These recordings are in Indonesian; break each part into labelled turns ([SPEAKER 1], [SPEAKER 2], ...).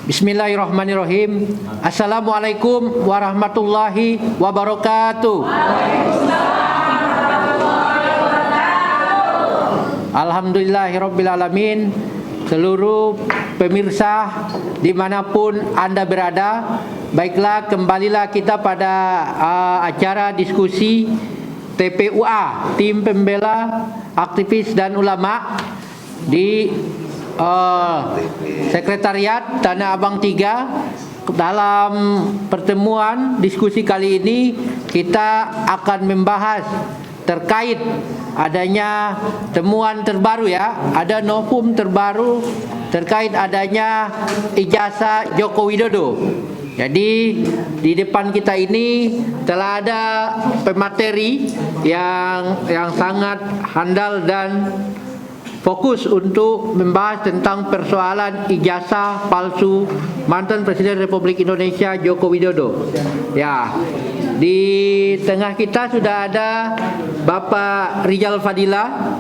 [SPEAKER 1] Bismillahirrahmanirrahim. Assalamualaikum warahmatullahi wabarakatuh. Alhamdulillahirrabbilalamin. Seluruh pemirsa dimanapun Anda berada, baiklah, kembalilah kita pada acara diskusi TPUA, Tim Pembela Aktivis dan Ulama, di Sekretariat Tanah Abang 3. Dalam pertemuan diskusi kali ini kita akan membahas terkait adanya temuan terbaru, ada novum terbaru terkait adanya ijazah Joko Widodo. Jadi di depan kita ini telah ada pemateri yang sangat handal dan fokus untuk membahas tentang persoalan ijazah palsu mantan Presiden Republik Indonesia Joko Widodo. Ya, di tengah kita sudah ada Bapak Rizal Fadila.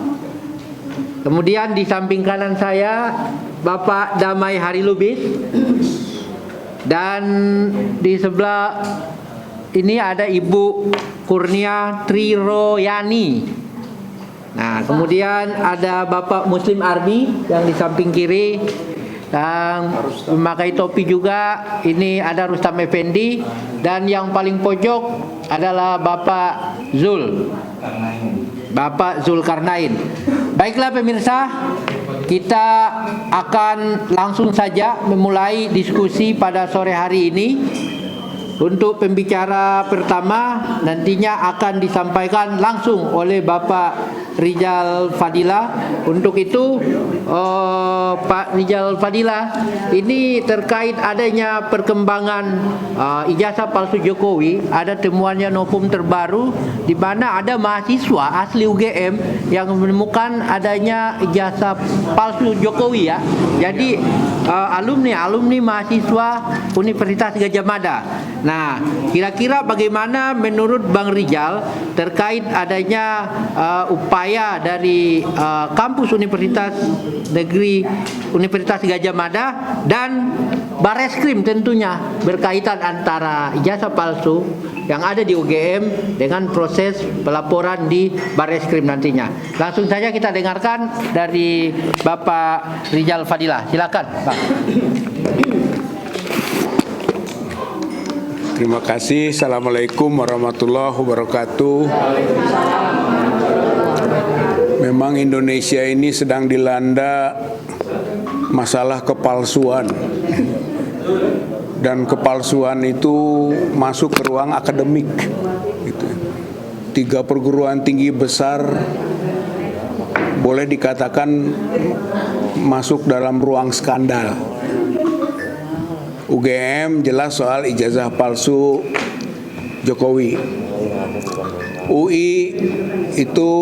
[SPEAKER 1] Kemudian di samping kanan saya Bapak Damai Harilubis. Dan di sebelah ini ada Ibu Kurnia Triroyani. Nah, kemudian ada Bapak Muslim Arbi yang di samping kiri, dan memakai topi juga ini ada Rustam Effendi, dan yang paling pojok adalah Bapak Zulkarnain. Baiklah pemirsa, kita akan langsung saja memulai diskusi pada sore hari ini. Untuk pembicara pertama nantinya akan disampaikan langsung oleh Bapak Rizal Fadila. Untuk itu Pak Rizal Fadila, ini terkait adanya perkembangan ijazah palsu Jokowi. Ada temuannya novum terbaru di mana ada mahasiswa asli UGM yang menemukan adanya ijazah palsu Jokowi, ya. Jadi alumni mahasiswa Universitas Gadjah Mada. Nah, kira-kira bagaimana menurut Bang Rizal terkait adanya upaya dari kampus Universitas Gadjah Mada dan Bareskrim tentunya berkaitan antara ijazah palsu yang ada di UGM dengan proses pelaporan di Bareskrim nantinya. Langsung saja kita dengarkan dari Bapak Rizal Fadila. Silakan, Bang.
[SPEAKER 2] Terima kasih. Assalamualaikum warahmatullahi wabarakatuh. Memang Indonesia ini sedang dilanda masalah kepalsuan. Dan kepalsuan itu masuk ke ruang akademik. 3 perguruan tinggi besar boleh dikatakan masuk dalam ruang skandal. UGM jelas soal ijazah palsu Jokowi. UI itu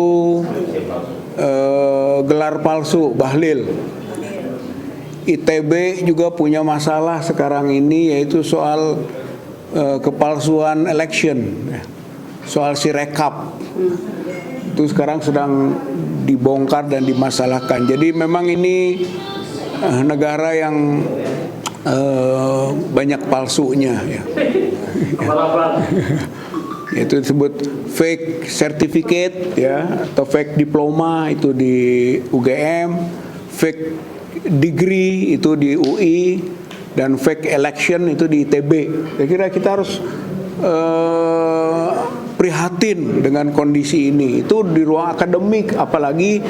[SPEAKER 2] gelar palsu Bahlil. ITB juga punya masalah sekarang ini, yaitu soal kepalsuan election, soal Sirekap. Itu sekarang sedang dibongkar dan dimasalahkan. Jadi memang ini negara yang banyak palsunya, ya. Itu disebut fake certificate, ya, atau fake diploma itu di UGM, fake degree itu di UI, dan fake election itu di ITB. Saya kira kita harus prihatin dengan kondisi ini. Itu di ruang akademik, apalagi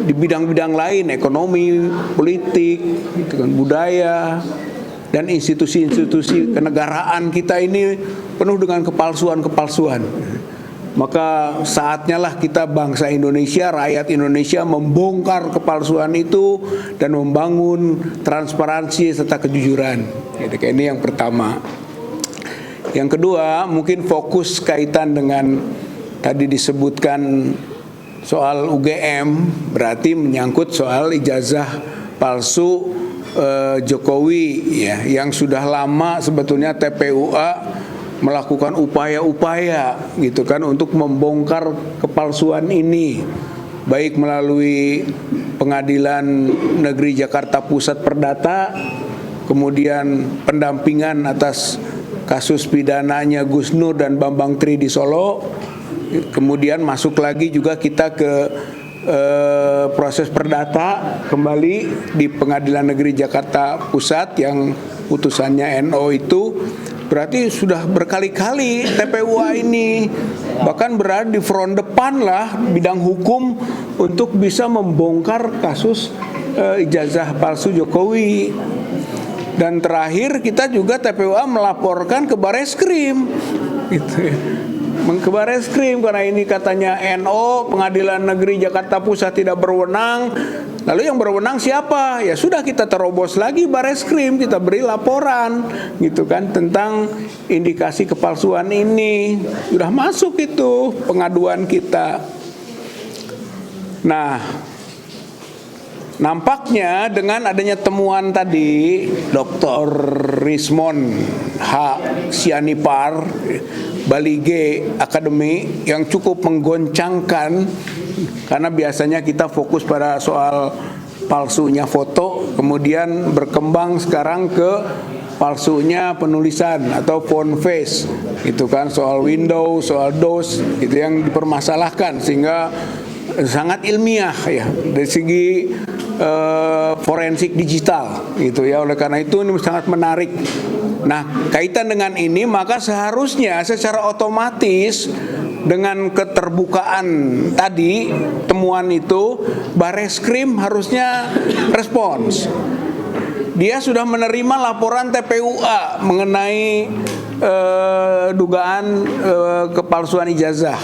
[SPEAKER 2] di bidang-bidang lain, ekonomi, politik, gitu kan, budaya, dan institusi-institusi kenegaraan kita ini penuh dengan kepalsuan-kepalsuan. Maka saatnya lah kita bangsa Indonesia, rakyat Indonesia membongkar kepalsuan itu dan membangun transparansi serta kejujuran. Ini yang pertama. Yang kedua, mungkin fokus kaitan dengan tadi disebutkan soal UGM, berarti menyangkut soal ijazah palsu Jokowi, ya, yang sudah lama sebetulnya TPUA melakukan upaya-upaya gitu kan untuk membongkar kepalsuan ini, baik melalui Pengadilan Negeri Jakarta Pusat Perdata kemudian pendampingan atas kasus pidananya Gus Nur dan Bambang Tri di Solo, kemudian masuk lagi juga kita ke proses perdata kembali di Pengadilan Negeri Jakarta Pusat yang putusannya NO itu. Berarti sudah berkali-kali TPUA ini bahkan berada di front depan lah bidang hukum untuk bisa membongkar kasus ijazah palsu Jokowi. Dan terakhir kita juga TPUA melaporkan ke Bareskrim gitu ya. Ke Bareskrim karena ini katanya NO Pengadilan Negeri Jakarta Pusat tidak berwenang. Lalu yang berwenang siapa? Ya sudah, kita terobos lagi Bareskrim, kita beri laporan gitu kan tentang indikasi kepalsuan ini. Sudah masuk itu pengaduan kita. Nah, nampaknya dengan adanya temuan tadi Dr. Rismon H. Sianipar Bali G Academy yang cukup menggoncangkan, karena biasanya kita fokus pada soal palsunya foto, kemudian berkembang sekarang ke palsunya penulisan atau font face gitu kan, soal Windows, soal DOS gitu yang dipermasalahkan, sehingga sangat ilmiah ya dari segi forensik digital gitu ya. Oleh karena itu ini sangat menarik. Nah, kaitan dengan ini maka seharusnya secara otomatis dengan keterbukaan tadi temuan itu Bareskrim harusnya respons. Dia sudah menerima laporan TPUA mengenai dugaan kepalsuan ijazah.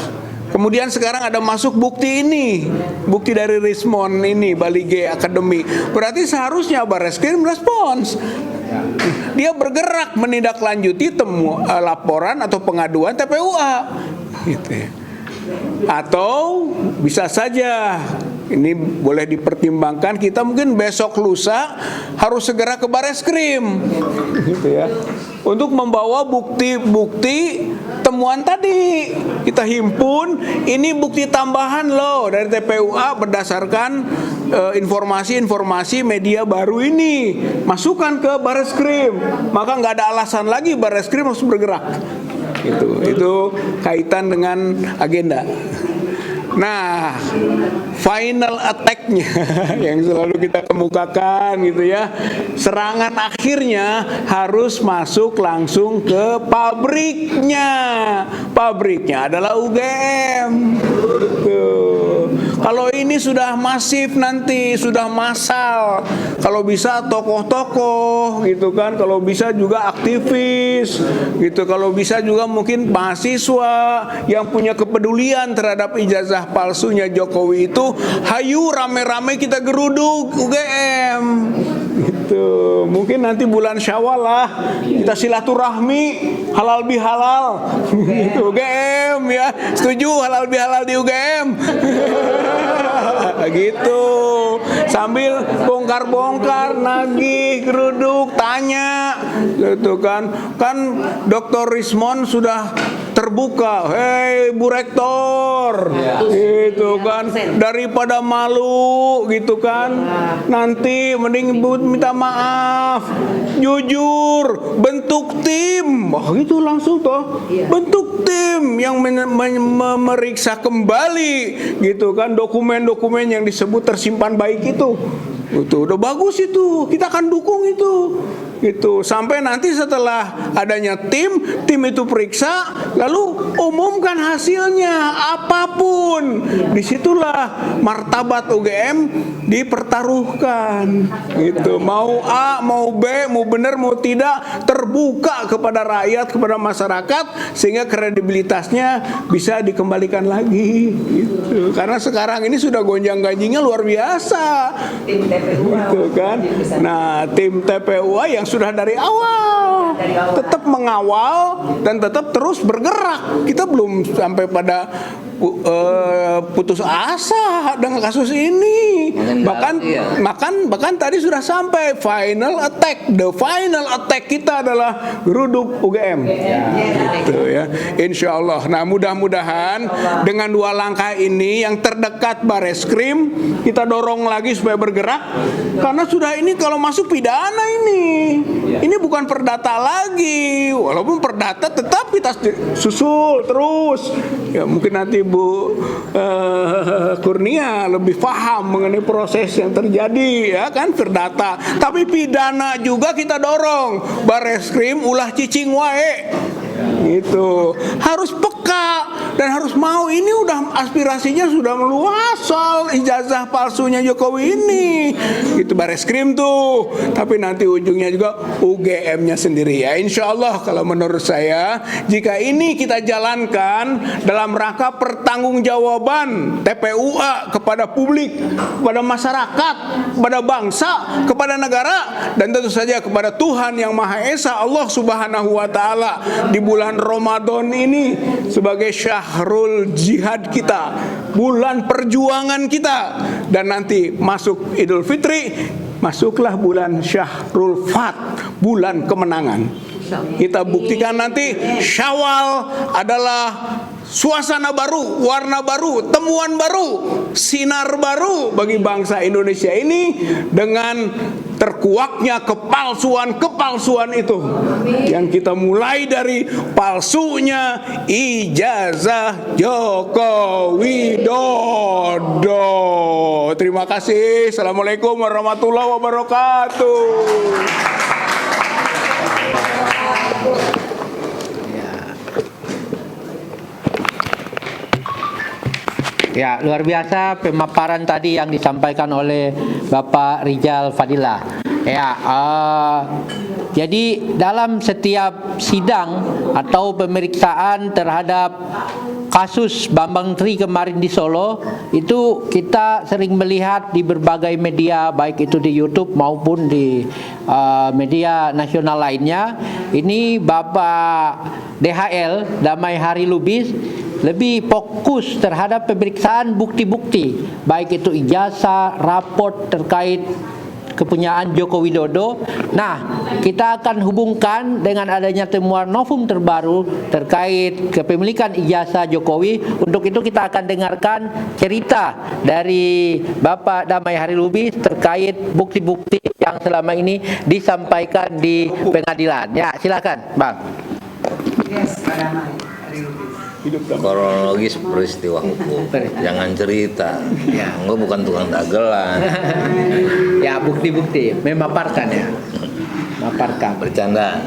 [SPEAKER 2] Kemudian sekarang ada masuk bukti ini, bukti dari Rismon ini, Bali G Academy. Berarti seharusnya Bareskrim respons. Dia bergerak menindaklanjuti laporan atau pengaduan TPUA. Gitu ya. Atau bisa saja ini boleh dipertimbangkan, kita mungkin besok lusa harus segera ke Bareskrim gitu ya, untuk membawa bukti-bukti temuan tadi. Kita himpun, ini bukti tambahan loh dari TPUA berdasarkan informasi-informasi media baru ini, masukkan ke Bareskrim. Maka nggak ada alasan lagi Bareskrim harus bergerak. Itu kaitan dengan agenda. Nah, final attack-nya yang selalu kita kemukakan gitu ya, serangan akhirnya harus masuk langsung ke pabriknya. Pabriknya adalah UGM. Tuh. Kalau ini sudah masif nanti, sudah massal, kalau bisa tokoh-tokoh gitu kan, kalau bisa juga aktivis gitu, kalau bisa juga mungkin mahasiswa yang punya kepedulian terhadap ijazah palsunya Jokowi itu, hayu rame-rame kita geruduk UGM gitu. Mungkin nanti bulan Syawal lah kita silaturahmi halal bihalal gitu, UGM ya, setuju halal bihalal di UGM gitu, sambil bongkar-bongkar, nagih, geruduk, tanya gitu kan Dr. Rismon sudah terbuka, hei Bu Rektor gitu kan, daripada malu gitu kan, nanti mending Ibu minta maaf, jujur, bentuk tim, gitu langsung toh, bentuk tim yang memeriksa kembali gitu kan dokumen-dokumen yang disebut tersimpan baik itu udah bagus, itu kita akan dukung itu gitu, sampai nanti setelah adanya tim itu periksa lalu umumkan hasilnya apapun, disitulah martabat UGM dipertaruhkan gitu, mau A mau B mau benar mau tidak terbuka kepada rakyat, kepada masyarakat, sehingga kredibilitasnya bisa dikembalikan lagi gitu. Karena sekarang ini sudah gonjang-ganjingnya luar biasa gitu kan. Nah, tim TPUA yang sudah dari awal tetap mengawal dan tetap terus bergerak. Kita belum sampai pada putus asa dengan kasus ini. Bahkan tadi sudah sampai final attack. The final attack kita adalah geruduk UGM. Gitu ya. Insya Allah. Nah, mudah-mudahan dengan 2 langkah ini yang terdekat Bareskrim kita dorong lagi supaya bergerak, karena sudah ini kalau masuk pidana ini bukan perdata lagi. Walaupun perdata tetap kita susul terus. Ya mungkin nanti Bu Kurnia lebih paham mengenai proses yang terjadi, ya kan, perdata. Tapi pidana juga kita dorong. Bareskrim ulah cicing wae. Gitu. Harus peka dan harus mau. Ini udah aspirasinya sudah meluas soal ijazah palsunya Jokowi ini. Gitu Bareskrim tuh. Tapi nanti ujungnya juga UGM-nya sendiri. Ya insya Allah kalau menurut saya, jika ini kita jalankan dalam rangka pertanggungjawaban TPUA kepada publik, kepada masyarakat, kepada bangsa, kepada negara, dan tentu saja kepada Tuhan yang Maha Esa, Allah Subhanahu wa Ta'ala, di bulan Ramadan ini sebagai syahrul jihad kita, bulan perjuangan kita, dan nanti masuk Idul Fitri, masuklah bulan Syahrul Fat, bulan kemenangan. Kita buktikan nanti Syawal adalah suasana baru, warna baru, temuan baru, sinar baru bagi bangsa Indonesia ini dengan terkuaknya kepalsuan itu. Yang kita mulai dari palsunya ijazah Joko Widodo. Terima kasih. Assalamualaikum warahmatullahi wabarakatuh.
[SPEAKER 1] Ya, luar biasa pemaparan tadi yang disampaikan oleh Bapak Rijal Fadilah. Ya, jadi dalam setiap sidang atau pemeriksaan terhadap kasus Bambang Tri kemarin di Solo, itu kita sering melihat di berbagai media, baik itu di YouTube maupun di media nasional lainnya. Ini Bapak DHL, Damai Hari Lubis, lebih fokus terhadap pemeriksaan bukti-bukti, baik itu ijazah, raport terkait kepunyaan Joko Widodo. Nah, kita akan hubungkan dengan adanya temuan novum terbaru terkait kepemilikan ijazah Jokowi. Untuk itu kita akan dengarkan cerita dari Bapak Damai Hari Lubis terkait bukti-bukti yang selama ini disampaikan di pengadilan. Ya, silakan, Bang.
[SPEAKER 3] Yes, Pak Damai Hari Lubis.
[SPEAKER 4] Kronologis peristiwa hukum, jangan cerita. Gue bukan tukang dagelan.
[SPEAKER 1] Ya, bukti-bukti memaparkan, ya, memaparkan.
[SPEAKER 4] Bercanda.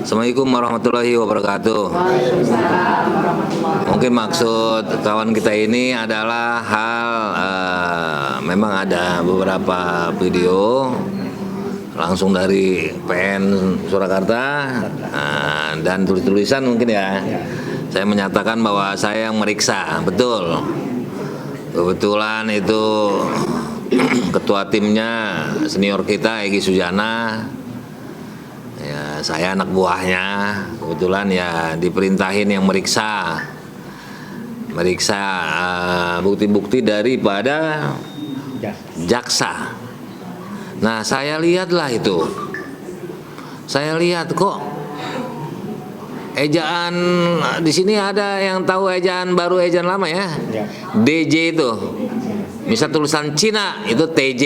[SPEAKER 4] Assalamualaikum warahmatullahi wabarakatuh. Mungkin maksud kawan kita ini adalah hal memang ada beberapa video langsung dari PN Surakarta dan tulis-tulisan mungkin ya. Saya menyatakan bahwa saya yang meriksa, betul. Kebetulan itu ketua timnya senior kita Egy Sujana. Ya, saya anak buahnya. Kebetulan ya diperintahin yang meriksa bukti-bukti daripada jaksa. Nah, saya lihatlah itu. Saya lihat kok ejaan di sini ada yang tahu ejaan baru, ejaan lama ya. DJ itu. Misal tulisan Cina itu TJ.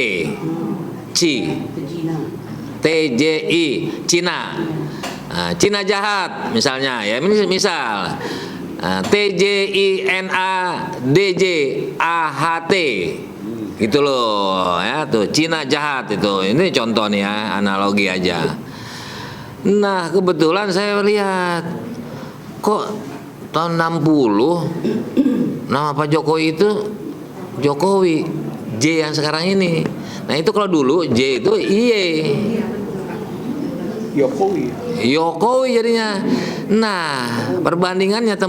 [SPEAKER 4] TJI Cina. Nah, Cina jahat misalnya ya. Ini misal TJINA DJ AHT. Gitu loh ya, tuh Cina jahat itu. Ini contoh nih ya, analogi aja. Nah, kebetulan saya lihat kok tahun 60 nama Pak Jokowi itu Jokowi, J yang sekarang ini. Nah, itu kalau dulu J itu IE. Jokowi jadinya. Nah, perbandingannya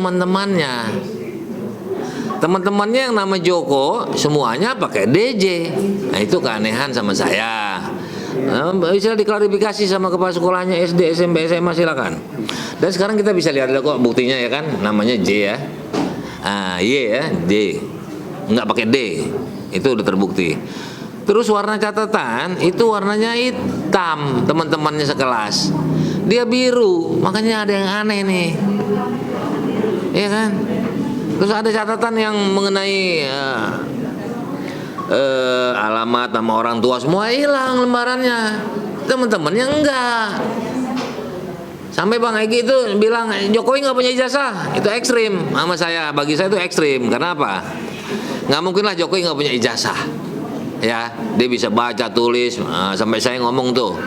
[SPEAKER 4] teman-temannya yang nama Joko semuanya pakai DJ. Nah, itu keanehan sama saya. Bisa diklarifikasi sama kepala sekolahnya SD, SMP, SMA, silakan. Dan sekarang kita bisa lihat kok buktinya ya kan, namanya J ya. Y ya, J. Nggak pakai D. Itu udah terbukti. Terus warna catatan itu warnanya hitam, teman-temannya sekelas. Dia biru, makanya ada yang aneh nih. Iya kan? Terus ada catatan yang mengenai alamat, nama orang tua, semua hilang lembarannya. Teman-temannya enggak. Sampai Bang Egy itu bilang Jokowi nggak punya ijazah, itu ekstrim sama saya. Bagi saya itu ekstrim. Kenapa? Nggak mungkin lah Jokowi nggak punya ijazah. Ya, dia bisa baca, tulis. Sampai saya ngomong tuh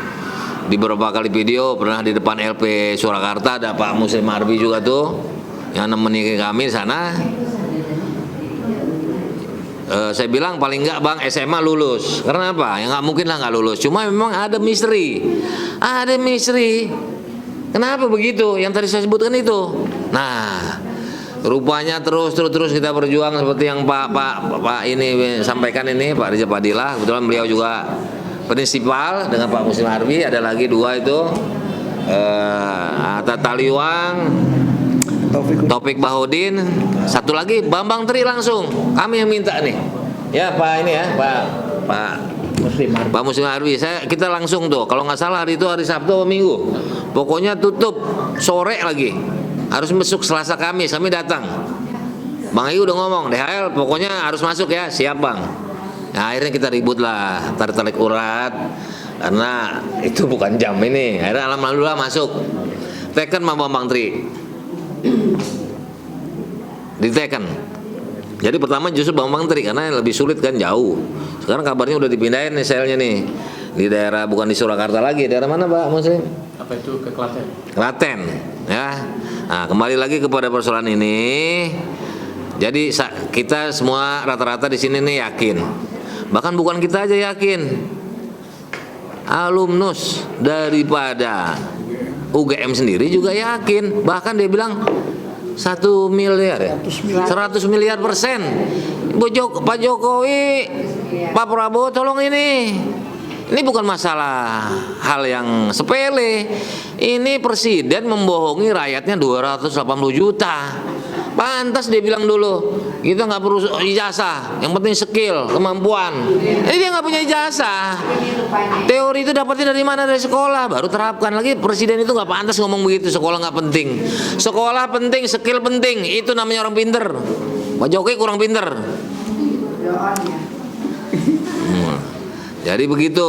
[SPEAKER 4] di beberapa kali video, pernah di depan LP Surakarta ada Pak Muslim Arbi juga tuh yang nemeni kami di sana. Saya bilang paling nggak Bang SMA lulus. Karena apa? Ya nggak mungkin lah nggak lulus. Cuma memang ada misteri. Ada misteri. Kenapa begitu? Yang tadi saya sebutkan itu. Nah, rupanya terus kita berjuang seperti yang Pak ini sampaikan ini, Pak Reza Padilla. Kebetulan beliau juga prinsipal dengan Pak Muslim Arbi. Ada lagi dua itu, Atta Taliwang, Taufik Bahodin, satu lagi Bambang Tri langsung. Kami yang minta nih. Ya Pak ini ya, Pak Muslim Arbi. Kita langsung tuh. Kalau nggak salah hari itu hari Sabtu atau Minggu. Pokoknya tutup sore lagi. Harus masuk Selasa Kamis, kami datang. Bang Egy udah ngomong, DHL pokoknya harus masuk ya, siap Bang. Nah, akhirnya kita ribut lah, tarik urat, karena itu bukan jam ini. Akhirnya alhamdulillah masuk. Teken sama Bambang Tri. Diteken. Jadi pertama justru Bambang Tri karena lebih sulit kan, jauh. Sekarang kabarnya udah dipindahin nih selnya nih. Di daerah, bukan di Surakarta lagi. Daerah mana Pak Muslim?
[SPEAKER 5] Apa itu, ke Klaten?
[SPEAKER 4] Klaten ya. Nah, kembali lagi kepada persoalan ini. Jadi kita semua rata-rata di sini nih yakin. Bahkan bukan kita aja yakin. Alumnus daripada UGM sendiri juga yakin. Bahkan dia bilang 1 miliar ya, 100 miliar persen. Pak Jokowi, Pak Prabowo tolong ini. Ini bukan masalah hal yang sepele. Ini presiden membohongi rakyatnya 280 juta. Pantas dia bilang dulu, kita nggak perlu ijazah, yang penting skill, kemampuan. Ini dia nggak punya ijazah. Teori itu dapatnya dari mana? Dari sekolah, baru terapkan. Lagi presiden itu nggak pantas ngomong begitu, sekolah nggak penting. Sekolah penting, skill penting, itu namanya orang pinter. Pak Jokowi kurang pinter. Jadi begitu.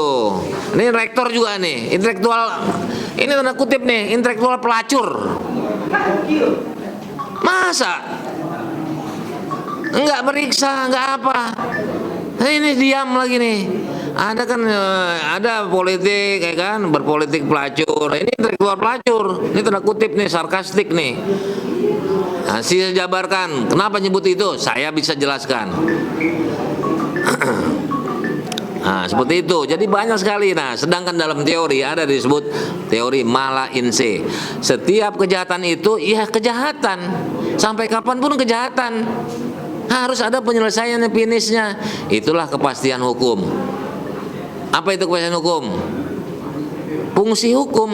[SPEAKER 4] Ini rektor juga nih, intelektual. Ini tanda kutip nih, intelektual pelacur. Masa? Enggak periksa, enggak apa. Ini diam lagi nih. Ada kan, ada politik, ya kan, berpolitik pelacur. Ini intelektual pelacur. Ini tanda kutip nih, sarkastik nih. Nah, saya jabarkan. Kenapa nyebut itu? Saya bisa jelaskan. Nah, seperti itu. Jadi banyak sekali. Nah, sedangkan dalam teori ada disebut teori mala in se. Setiap kejahatan itu ya kejahatan. Sampai kapanpun kejahatan. Harus ada penyelesaiannya, finishnya. Itulah kepastian hukum. Apa itu kepastian hukum? Fungsi hukum.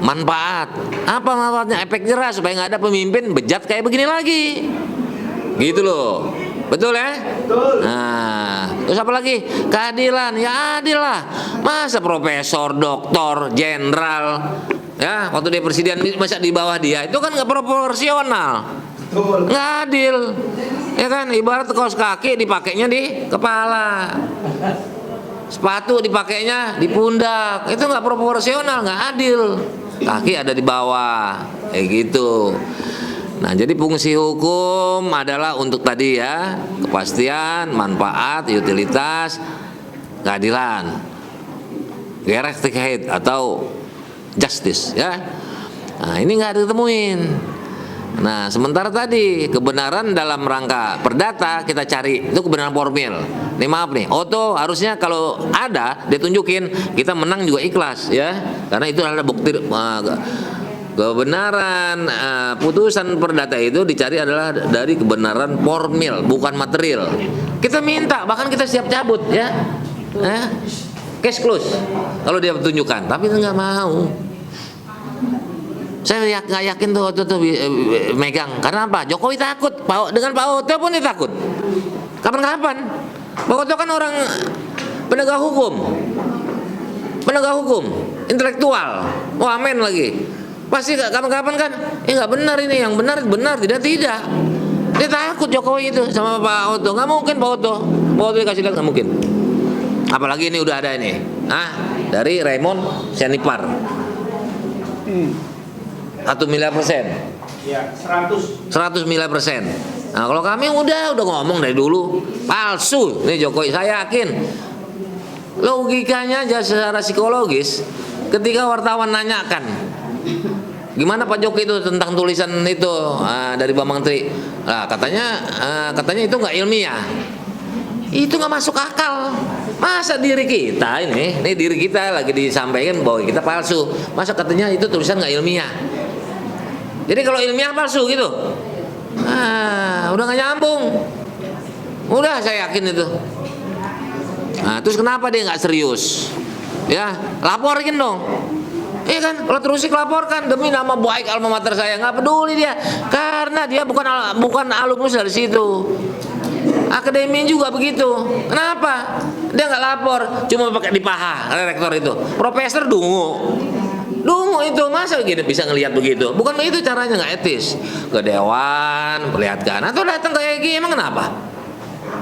[SPEAKER 4] Manfaat. Apa manfaatnya? Efek jerah supaya nggak ada pemimpin bejat kayak begini lagi. Gitu loh. Betul ya? Betul. Nah, terus apa lagi? Keadilan, ya adil lah. Masa profesor, doktor, jenderal, ya waktu dia presiden masa di bawah dia, itu kan nggak proporsional, nggak adil, ya kan? Ibarat kaos kaki dipakainya di kepala, sepatu dipakainya di pundak, itu nggak proporsional, nggak adil. Kaki ada di bawah, kayak gitu. Nah, jadi fungsi hukum adalah untuk tadi ya, kepastian, manfaat, utilitas, keadilan, gerechtigkeit atau justice ya. Nah, ini nggak ditemuin. Nah, sementara tadi kebenaran dalam rangka perdata kita cari itu kebenaran formil. Nih maaf nih, Oto harusnya kalau ada dia tunjukin, kita menang juga ikhlas ya, karena itu adalah bukti. Kebenaran putusan perdata itu dicari adalah dari kebenaran formil, bukan material. Kita minta, bahkan kita siap cabut ya. case close kalau dia tunjukkan, tapi nggak mau. Saya nggak yakin tuh waktu itu megang. Karena apa? Jokowi takut. Dengan Pak Oto pun dia takut. Kapan-kapan. Pak Oto kan orang penegak hukum, intelektual, wamen lagi. Pasti kapan-kapan kan, nggak benar ini, yang benar tidak. Dia takut Jokowi itu sama Pak Oto. Nggak mungkin Pak Oto dikasih lihat, nggak mungkin. Apalagi ini udah ada ini, dari Raymond Sianipar. 1 miliar %.
[SPEAKER 2] Ya,
[SPEAKER 4] 100 miliar %. Nah, kalau kami udah ngomong dari dulu palsu nih Jokowi, saya yakin. Logikanya aja secara psikologis, ketika wartawan nanyakan gimana Pak Jokowi itu tentang tulisan itu dari Bambang Tri, katanya itu nggak ilmiah, itu nggak masuk akal. Masa diri kita ini diri kita lagi disampaikan bahwa kita palsu, masa katanya itu tulisan nggak ilmiah. Jadi kalau ilmiah palsu gitu, udah nggak nyambung. Udah saya yakin itu. Nah, terus kenapa dia nggak serius? Ya, laporin dong. Iya kan, kalau terus laporkan demi nama baik alma mater saya, nggak peduli dia, karena dia bukan alumnus dari situ. Akademi juga begitu. Kenapa? Dia nggak lapor, cuma pakai di paha rektor itu. Profesor Dungu itu, masa gini bisa ngelihat begitu? Bukan begitu caranya, nggak etis. Ke dewan, perlihatkan, atau datang ke EGI, emang kenapa?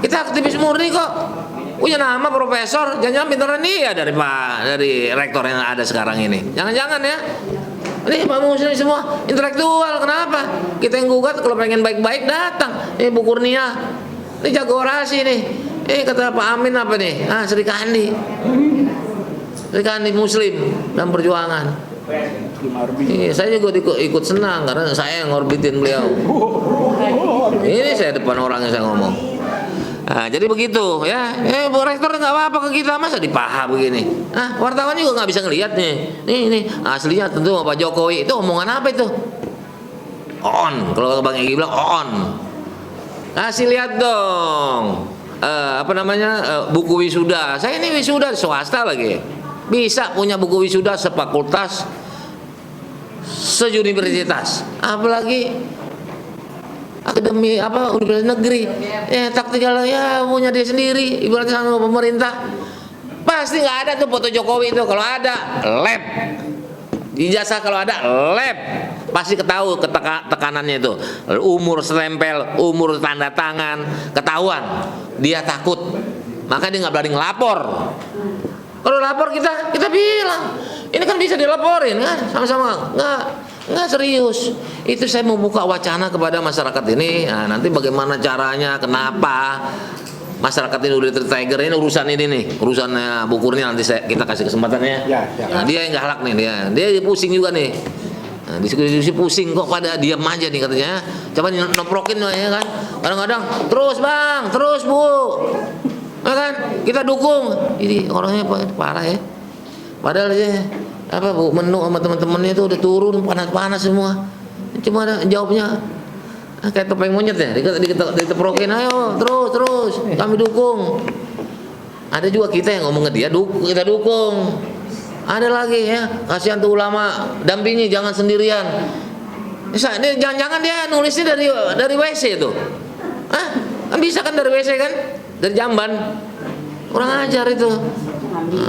[SPEAKER 4] Kita aktivis murni kok. Punya nama profesor, jangan-jangan pintaran dia dari rektor yang ada sekarang ini. Jangan-jangan ya. Ini Pak Muslim semua intelektual, kenapa? Kita yang gugat kalau pengen baik-baik datang. Ini Bu Kurnia, ini jago orasi nih. Kata Pak Amin apa nih? Sri Kandi Muslim dan perjuangan. Saya juga ikut senang karena saya yang ngorbitin beliau. Ini saya depan orangnya saya ngomong. Jadi begitu ya. Bu rektor nggak apa-apa ke kita, masa dipaha begini. Wartawan juga nggak bisa ngelihat nih. Ini aslinya tentu Pak Jokowi. Itu omongan apa itu? On. Kalau Bang Egy bilang on. Kasih lihat dong. Buku wisuda. Saya ini wisuda swasta lagi. Bisa punya buku wisuda sefakultas, seuniversitas. Apalagi akademi universitas negeri, taktikal ya punya dia sendiri, ibaratnya sama pemerintah. Pasti nggak ada tuh foto Jokowi itu. Kalau ada lab, ijazah kalau ada lab, pasti ketahui tekanannya itu, umur stempel, umur tanda tangan, ketahuan. Dia takut, maka dia nggak berani ngelapor. Kalau lapor kita bilang, ini kan bisa dilaporin kan, sama-sama nggak serius. Itu saya membuka wacana kepada masyarakat ini. Nanti bagaimana caranya, kenapa masyarakat ini udah tertiger, ini urusan ini nih, urusannya bukurnya nanti kita kasih kesempatannya. Nah, dia yang galak nih, dia pusing juga nih. Diskusi pusing kok pada diam aja nih katanya. Coba noprokin ya kan. Kadang-kadang terus Bang, terus Bu. Ya kan? Kita dukung. Ini orangnya parah ya. Padahal ya Bu Menu sama teman-temannya itu udah turun panas-panas semua. Cuma jawabnya kayak topeng monyet ya, diteprokin, ayo terus kami dukung. Ada juga kita yang ngomong ke dia, kita dukung. Ada lagi ya, kasihan tuh ulama, dampingi, jangan sendirian. Jangan-jangan dia nulisnya dari WC itu. Kan bisa kan dari WC kan, dari jamban. Kurang ajar itu.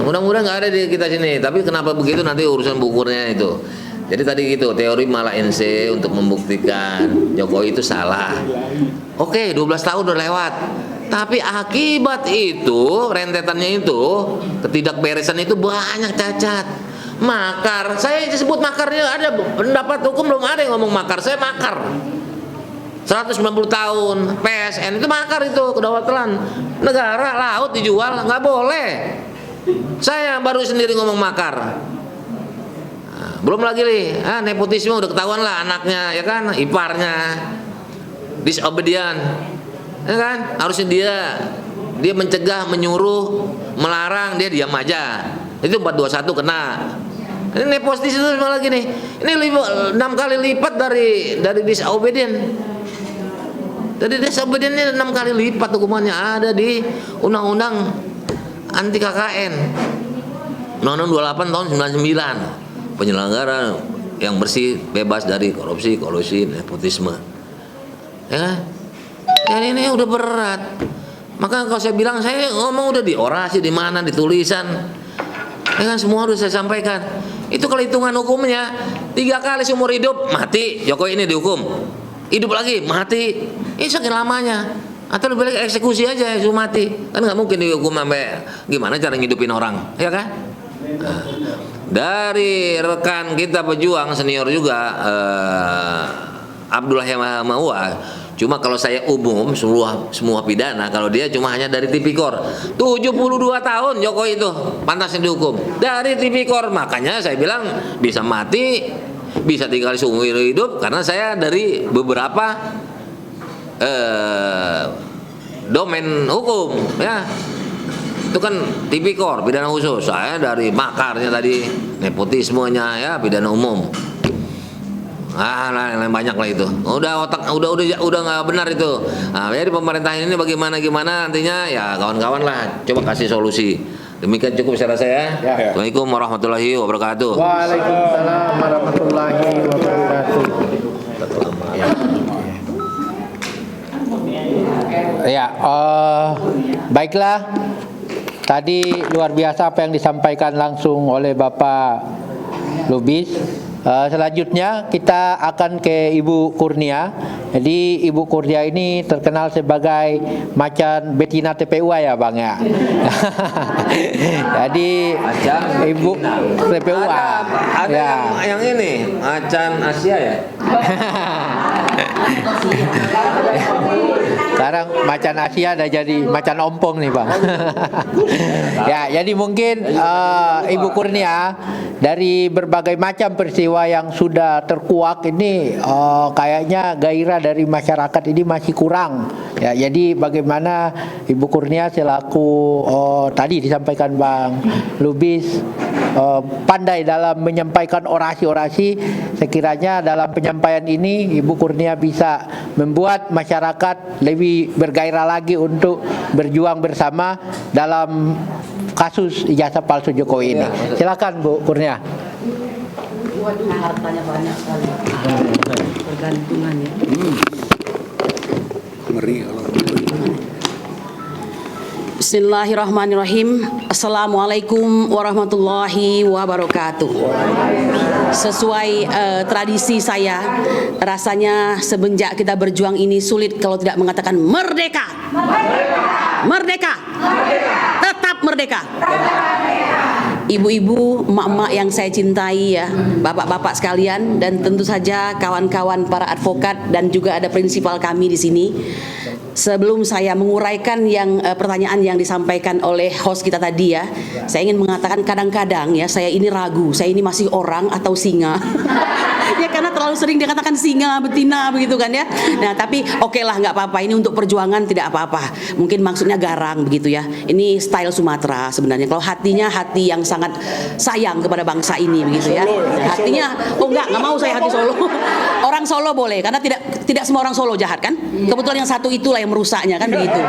[SPEAKER 4] Mudah-mudahan nggak ada di kita sini. Tapi kenapa begitu nanti urusan bukurnya itu. Jadi tadi gitu, teori Mala NC untuk membuktikan Jokowi itu salah. Oke, 12 tahun udah lewat. Tapi akibat itu, rentetannya itu, ketidakberesan itu banyak cacat. Makar, saya sebut makarnya ada pendapat hukum belum ada yang ngomong makar. Saya makar. 190 tahun PSN itu makar, itu kedaulatan negara, laut dijual nggak boleh. Saya baru sendiri ngomong makar. Belum lagi nih, nepotisme udah ketahuan lah, anaknya ya kan, iparnya disobedient, ya kan, harusnya dia mencegah, menyuruh, melarang, dia diam aja. Itu 421 kena. Ini nepotisme lagi nih. Ini 6 kali lipat dari disobedient. Jadi disobedient ini 6 kali lipat hukumannya ada di undang-undang anti KKN. Undang-Undang 28 tahun 99, penyelenggara yang bersih, bebas dari korupsi, kolusi, nepotisme. Ya kan? Dan ini udah berat. Maka kalau saya bilang, saya ngomong udah di orasi, di mana, di tulisan. Ya kan, semua udah saya sampaikan. Itu kalau hitungan hukumnya 3 kali seumur hidup mati, Jokowi ini dihukum. Hidup lagi mati. Ini saking lamanya. Atau lebih baik eksekusi aja, suruh mati. Kan nggak mungkin dihukum sampai gimana cara ngidupin orang, ya kan? Nah, dari rekan kita pejuang senior juga, Abdullah Yamahua. Cuma kalau saya umum semua pidana, kalau dia cuma hanya dari tipikor. 72 tahun Jokowi itu pantasnya dihukum dari tipikor. Makanya saya bilang bisa mati, bisa 3 kali seumur hidup, karena saya dari beberapa domain hukum, ya. Itu kan tipikor, pidana khusus. Saya dari makarnya tadi, nepotismenya, ya, pidana umum. Lain banyak lah itu. Udah nggak benar itu. Nah, jadi pemerintahan ini bagaimana nantinya, ya kawan-kawan lah coba kasih solusi. Demikian cukup secara saya. Ya. Assalamualaikum warahmatullahi wabarakatuh.
[SPEAKER 1] Waalaikumsalam warahmatullahi wabarakatuh. Ya, baiklah. Tadi luar biasa apa yang disampaikan langsung oleh Bapak Lubis. Selanjutnya kita akan ke Ibu Kurnia. Jadi Ibu Kurnia ini terkenal sebagai macan betina TPUA ya Bang ya. Jadi Ibu TPUA.
[SPEAKER 4] Ada
[SPEAKER 1] ya.
[SPEAKER 4] yang ini macan Asia ya.
[SPEAKER 1] Sekarang macan Asia udah jadi macan ompong nih Bang. Ya, jadi mungkin Ibu Kurnia, dari berbagai macam peristiwa yang sudah terkuak ini, kayaknya gairah dari masyarakat ini masih kurang. Ya, jadi bagaimana Ibu Kurnia selaku tadi disampaikan Bang Lubis, pandai dalam menyampaikan orasi-orasi, sekiranya dalam penyampaian ini Ibu Kurnia bisa membuat masyarakat lebih bergairah lagi untuk berjuang bersama dalam kasus ijazah palsu Jokowi ini. Silakan Bu Kurnia.
[SPEAKER 3] Waduh, hartanya banyak sekali. Pergantungan ya.
[SPEAKER 2] Ngeri kalau
[SPEAKER 3] Bismillahirrahmanirrahim. Assalamualaikum warahmatullahi wabarakatuh. Sesuai tradisi saya, rasanya semenjak kita berjuang ini sulit kalau tidak mengatakan merdeka. Merdeka. Tetap merdeka. Ibu-ibu, emak-emak yang saya cintai ya, bapak-bapak sekalian, dan tentu saja kawan-kawan para advokat dan juga ada prinsipal kami di sini. Sebelum saya menguraikan pertanyaan yang disampaikan oleh host kita tadi ya, saya ingin mengatakan kadang-kadang ya saya ini ragu, saya ini masih orang atau singa. Ya karena terlalu sering dikatakan singa, betina begitu kan ya. Nah tapi oke lah, nggak apa-apa, ini untuk perjuangan tidak apa-apa. Mungkin maksudnya garang begitu ya. Ini style Sumatera sebenarnya. Kalau hatinya hati yang sangat sayang kepada bangsa ini begitu ya. Nah, hatinya nggak mau saya hati Solo. Orang Solo boleh, karena tidak semua orang Solo jahat kan. Kebetulan yang satu itulah yang merusaknya kan begitu.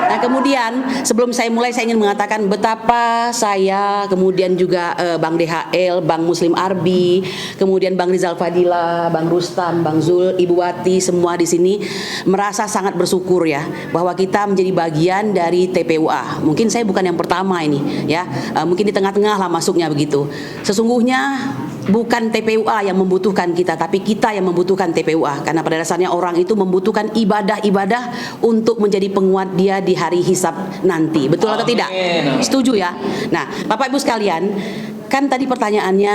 [SPEAKER 3] Nah kemudian sebelum saya mulai, saya ingin mengatakan betapa saya, kemudian juga Bang DHL, Bang Muslim Arbi, kemudian Bang Rizal Fadila, Bang Rustam, Bang Zul, Ibu Wati, semua di sini merasa sangat bersyukur ya bahwa kita menjadi bagian dari TPUA. Mungkin saya bukan yang pertama ini ya, mungkin di tengah-tengah lah masuknya begitu. Sesungguhnya bukan TPUA yang membutuhkan kita, tapi kita yang membutuhkan TPUA, karena pada dasarnya orang itu membutuhkan ibadah-ibadah untuk menjadi penguat dia di hari hisab nanti. Betul atau tidak? Setuju ya? Nah, Bapak Ibu sekalian, kan tadi pertanyaannya,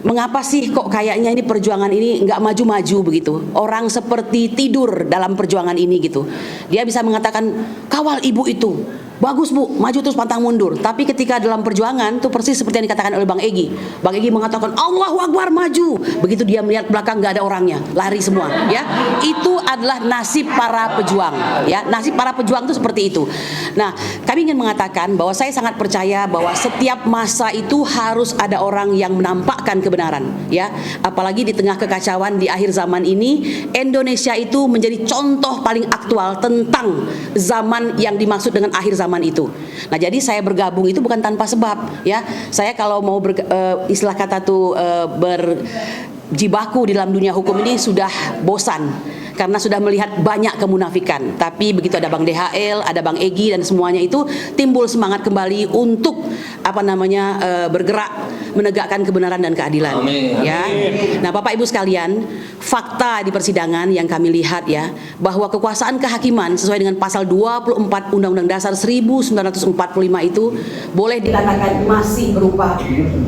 [SPEAKER 3] mengapa sih kok kayaknya ini perjuangan ini nggak maju-maju begitu? Orang seperti tidur dalam perjuangan ini gitu. Dia bisa mengatakan kawal ibu itu, bagus Bu, maju terus pantang mundur. Tapi ketika dalam perjuangan itu persis seperti yang dikatakan oleh Bang Egy. Bang Egy mengatakan Allahu Akbar, maju. Begitu dia melihat belakang nggak ada orangnya, lari semua. Ya, itu adalah nasib para pejuang. Ya, nasib para pejuang itu seperti itu. Nah, kami ingin mengatakan bahwa saya sangat percaya bahwa setiap masa itu harus ada orang yang menampakkan kebenaran. Ya, apalagi di tengah kekacauan di akhir zaman ini, Indonesia itu menjadi contoh paling aktual tentang zaman yang dimaksud dengan akhir zaman zaman itu. Nah, jadi saya bergabung itu bukan tanpa sebab ya. Saya kalau mau istilah kata tuh berjibaku di dalam dunia hukum ini sudah bosan. Karena sudah melihat banyak kemunafikan. Tapi begitu ada Bang DHL, ada Bang Egy dan semuanya itu timbul semangat kembali untuk bergerak menegakkan kebenaran dan keadilan.
[SPEAKER 4] Amin.
[SPEAKER 3] Ya. Nah, Bapak Ibu sekalian, fakta di persidangan yang kami lihat ya, bahwa kekuasaan kehakiman sesuai dengan pasal 24 Undang-Undang Dasar 1945 itu boleh dikatakan masih berupa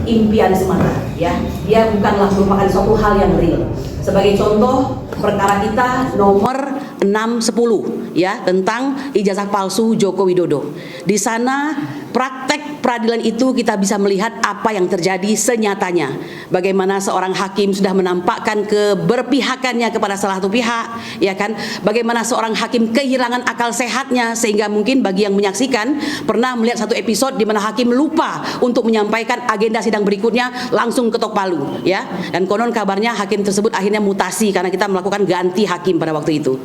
[SPEAKER 3] impian semata ya. Dia bukanlah merupakan suatu hal yang real. Sebagai contoh, perkara kita nomor 610 ya, tentang ijazah palsu Joko Widodo. Di sana praktek peradilan itu kita bisa melihat apa yang terjadi senyatanya. Bagaimana seorang hakim sudah menampakkan keberpihakannya kepada salah satu pihak, ya kan? Bagaimana seorang hakim kehilangan akal sehatnya, sehingga mungkin bagi yang menyaksikan pernah melihat satu episode di mana hakim lupa untuk menyampaikan agenda sidang berikutnya, langsung ketok palu, ya. Dan konon kabarnya hakim tersebut akhirnya mutasi karena kita melakukan ganti hakim pada waktu itu.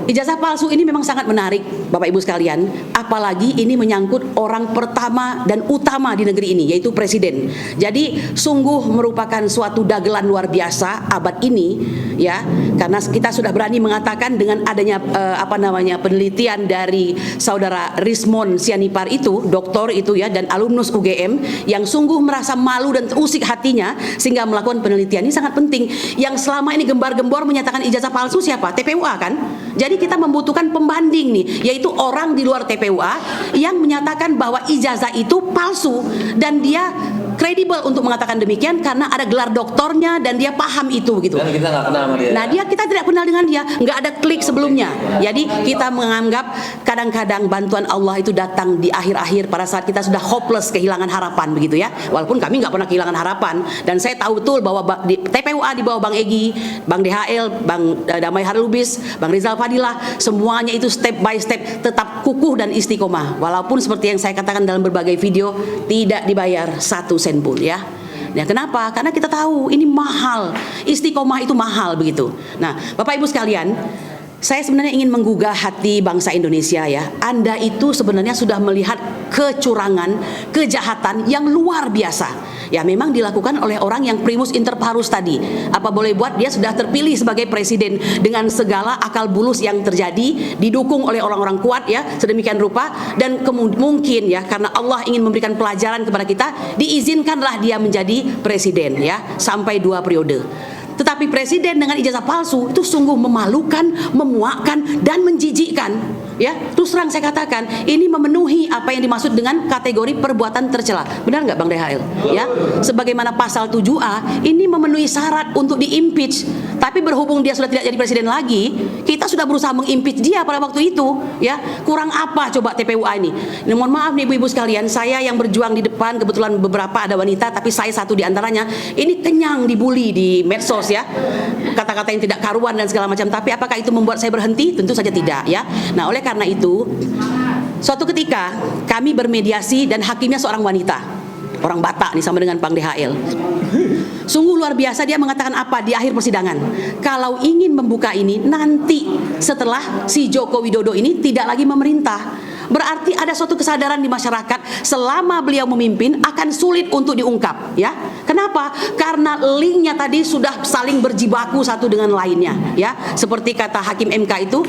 [SPEAKER 3] Ijazah palsu ini memang sangat menarik, Bapak Ibu sekalian, apalagi ini menyangkut orang pertama dan utama di negeri ini, yaitu presiden. Jadi sungguh merupakan suatu dagelan luar biasa abad ini, ya, karena kita sudah berani mengatakan dengan adanya penelitian dari saudara Rismond Sianipar itu, doktor itu ya, dan alumnus UGM yang sungguh merasa malu dan terusik hatinya sehingga melakukan penelitian ini sangat penting. Yang selama ini gembar-gembor menyatakan ijazah palsu siapa? TPUA kan? Jadi kita membutuhkan pembanding nih, yaitu orang di luar TPUA yang menyatakan bahwa ijazah itu palsu dan dia kredibel untuk mengatakan demikian karena ada gelar doktornya dan dia paham itu gitu.
[SPEAKER 4] Dan kita nggak kenal sama dia.
[SPEAKER 3] Nah, kita tidak kenal dengan dia, nggak ada klik sebelumnya. Jadi kita menganggap kadang-kadang bantuan Allah itu datang di akhir-akhir pada saat kita sudah hopeless, kehilangan harapan begitu ya. Walaupun kami nggak pernah kehilangan harapan dan saya tahu betul bahwa di TPUA di bawah Bang Egy, Bang DHL, Bang Damai Harlubis, Bang Rizal Fadilah, semuanya itu step by step tetap kukuh dan istiqomah. Walaupun seperti yang saya katakan dalam berbagai video, tidak dibayar 1 sen pun ya. Nah, kenapa? Karena kita tahu ini mahal. Istiqomah itu mahal begitu. Nah, Bapak Ibu sekalian, saya sebenarnya ingin menggugah hati bangsa Indonesia ya. Anda itu sebenarnya sudah melihat kecurangan, kejahatan yang luar biasa. Ya, memang dilakukan oleh orang yang primus inter parus tadi. Apa boleh buat, dia sudah terpilih sebagai presiden dengan segala akal bulus yang terjadi, didukung oleh orang-orang kuat ya, sedemikian rupa, dan mungkin ya karena Allah ingin memberikan pelajaran kepada kita, diizinkanlah dia menjadi presiden ya sampai 2 periode. Tetapi presiden dengan ijazah palsu itu sungguh memalukan, memuakkan, dan menjijikkan. Ya, terus terang saya katakan ini memenuhi apa yang dimaksud dengan kategori perbuatan tercela. Benar nggak Bang DHL? Ya, sebagaimana pasal 7A ini memenuhi syarat untuk diimpeach. Tapi berhubung dia sudah tidak jadi presiden lagi, kita sudah berusaha mengimpeach dia pada waktu itu. Ya, kurang apa coba TPUA ini? Nah, mohon maaf nih ibu-ibu sekalian, saya yang berjuang di depan, kebetulan beberapa ada wanita, tapi saya satu di antaranya. Ini kenyang dibully di medsos ya, kata-kata yang tidak karuan dan segala macam. Tapi apakah itu membuat saya berhenti? Tentu saja tidak ya. Nah, oleh karena itu, suatu ketika kami bermediasi dan hakimnya seorang wanita, orang Batak nih sama dengan Bang DHL. Sungguh luar biasa, dia mengatakan apa di akhir persidangan? Kalau ingin membuka ini nanti setelah si Joko Widodo ini tidak lagi memerintah. Berarti ada suatu kesadaran di masyarakat selama beliau memimpin akan sulit untuk diungkap ya. Kenapa? Karena linknya tadi sudah saling berjibaku satu dengan lainnya ya. Seperti kata Hakim MK itu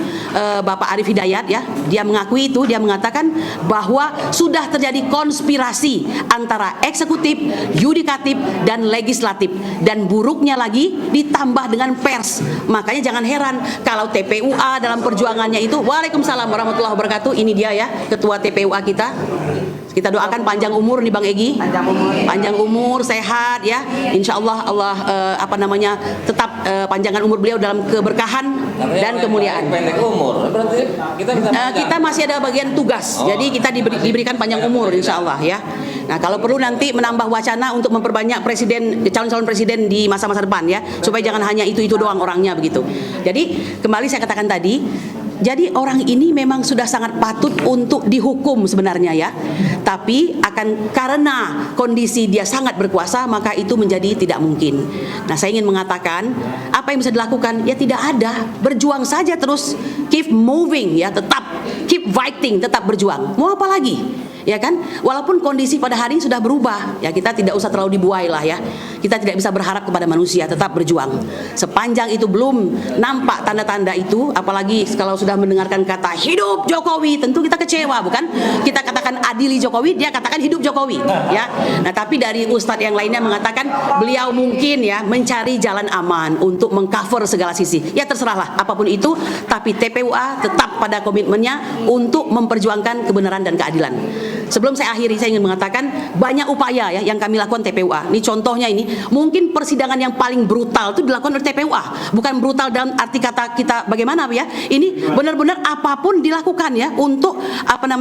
[SPEAKER 3] Bapak Arif Hidayat ya, dia mengakui itu, dia mengatakan bahwa sudah terjadi konspirasi antara eksekutif, yudikatif, dan legislatif, dan buruknya lagi ditambah dengan pers. Makanya jangan heran kalau TPUA dalam perjuangannya itu, waalaikumsalam warahmatullahi wabarakatuh, ini dia ya Ketua TPUA kita. Kita doakan panjang umur nih Bang Egy, panjang umur, sehat ya. Insya Allah tetap panjangan umur beliau dalam keberkahan dan kemuliaan.
[SPEAKER 4] Pendek umur, berarti
[SPEAKER 3] kita masih ada bagian tugas, jadi kita diberikan panjang umur Insya Allah ya. Nah, kalau perlu nanti menambah wacana untuk memperbanyak calon-calon presiden di masa-masa depan ya, supaya jangan hanya itu doang orangnya begitu. Jadi kembali saya katakan tadi. Jadi orang ini memang sudah sangat patut untuk dihukum sebenarnya ya. Tapi karena kondisi dia sangat berkuasa, maka itu menjadi tidak mungkin. Nah, saya ingin mengatakan apa yang bisa dilakukan? Ya tidak ada. Berjuang saja terus, keep moving ya, tetap keep fighting, tetap berjuang. Mau apa lagi? Ya kan? Walaupun kondisi pada hari ini sudah berubah, ya kita tidak usah terlalu dibuai lah ya. Kita tidak bisa berharap kepada manusia, tetap berjuang. Sepanjang itu belum nampak tanda-tanda itu, apalagi kalau sudah mendengarkan kata hidup Jokowi, tentu kita kecewa, bukan? Kita katakan adili Jokowi, dia katakan hidup Jokowi, ya. Nah, tapi dari ustadz yang lainnya mengatakan beliau mungkin ya mencari jalan aman untuk mengcover segala sisi. Ya terserahlah apapun itu, tapi TPUA tetap pada komitmennya untuk memperjuangkan kebenaran dan keadilan. Sebelum saya akhiri, saya ingin mengatakan banyak upaya ya yang kami lakukan TPUA. Ini contohnya ini, mungkin persidangan yang paling brutal itu dilakukan oleh TPUA. Bukan brutal dalam arti kata kita bagaimana ya. Ini benar-benar apapun dilakukan ya untuk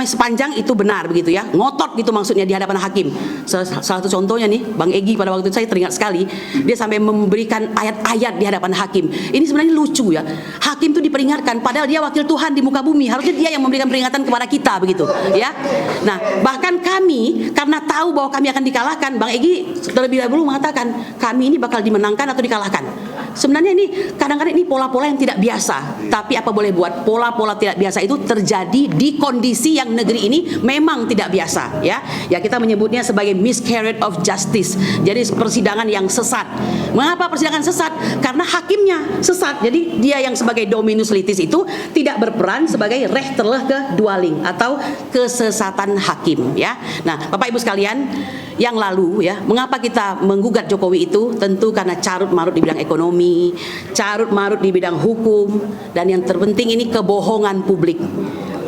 [SPEAKER 3] sepanjang itu benar begitu ya. Ngotot gitu maksudnya di hadapan hakim. Salah satu contohnya nih, Bang Egy pada waktu itu saya teringat sekali, dia sampai memberikan ayat-ayat di hadapan hakim. Ini sebenarnya lucu ya. Hakim itu diperingatkan padahal dia wakil Tuhan di muka bumi. Harusnya dia yang memberikan peringatan kepada kita begitu ya. Nah, bahkan kami karena tahu bahwa kami akan dikalahkan, Bang Egy terlebih dahulu mengatakan kami ini bakal dimenangkan atau dikalahkan. Sebenarnya ini kadang-kadang ini pola-pola yang tidak biasa. Tapi apa boleh buat, pola-pola tidak biasa itu terjadi di kondisi yang negeri ini memang tidak biasa ya. Ya kita menyebutnya sebagai miscarriage of justice. Jadi persidangan yang sesat. Mengapa persidangan sesat? Karena hakimnya sesat. Jadi dia yang sebagai dominus litis itu tidak berperan sebagai rechterliche dwaling atau kesesatan hakim ya. Nah, Bapak Ibu sekalian, yang lalu ya, mengapa kita menggugat Jokowi itu? Tentu karena carut marut di bidang ekonomi, carut marut di bidang hukum, dan yang terpenting ini kebohongan publik.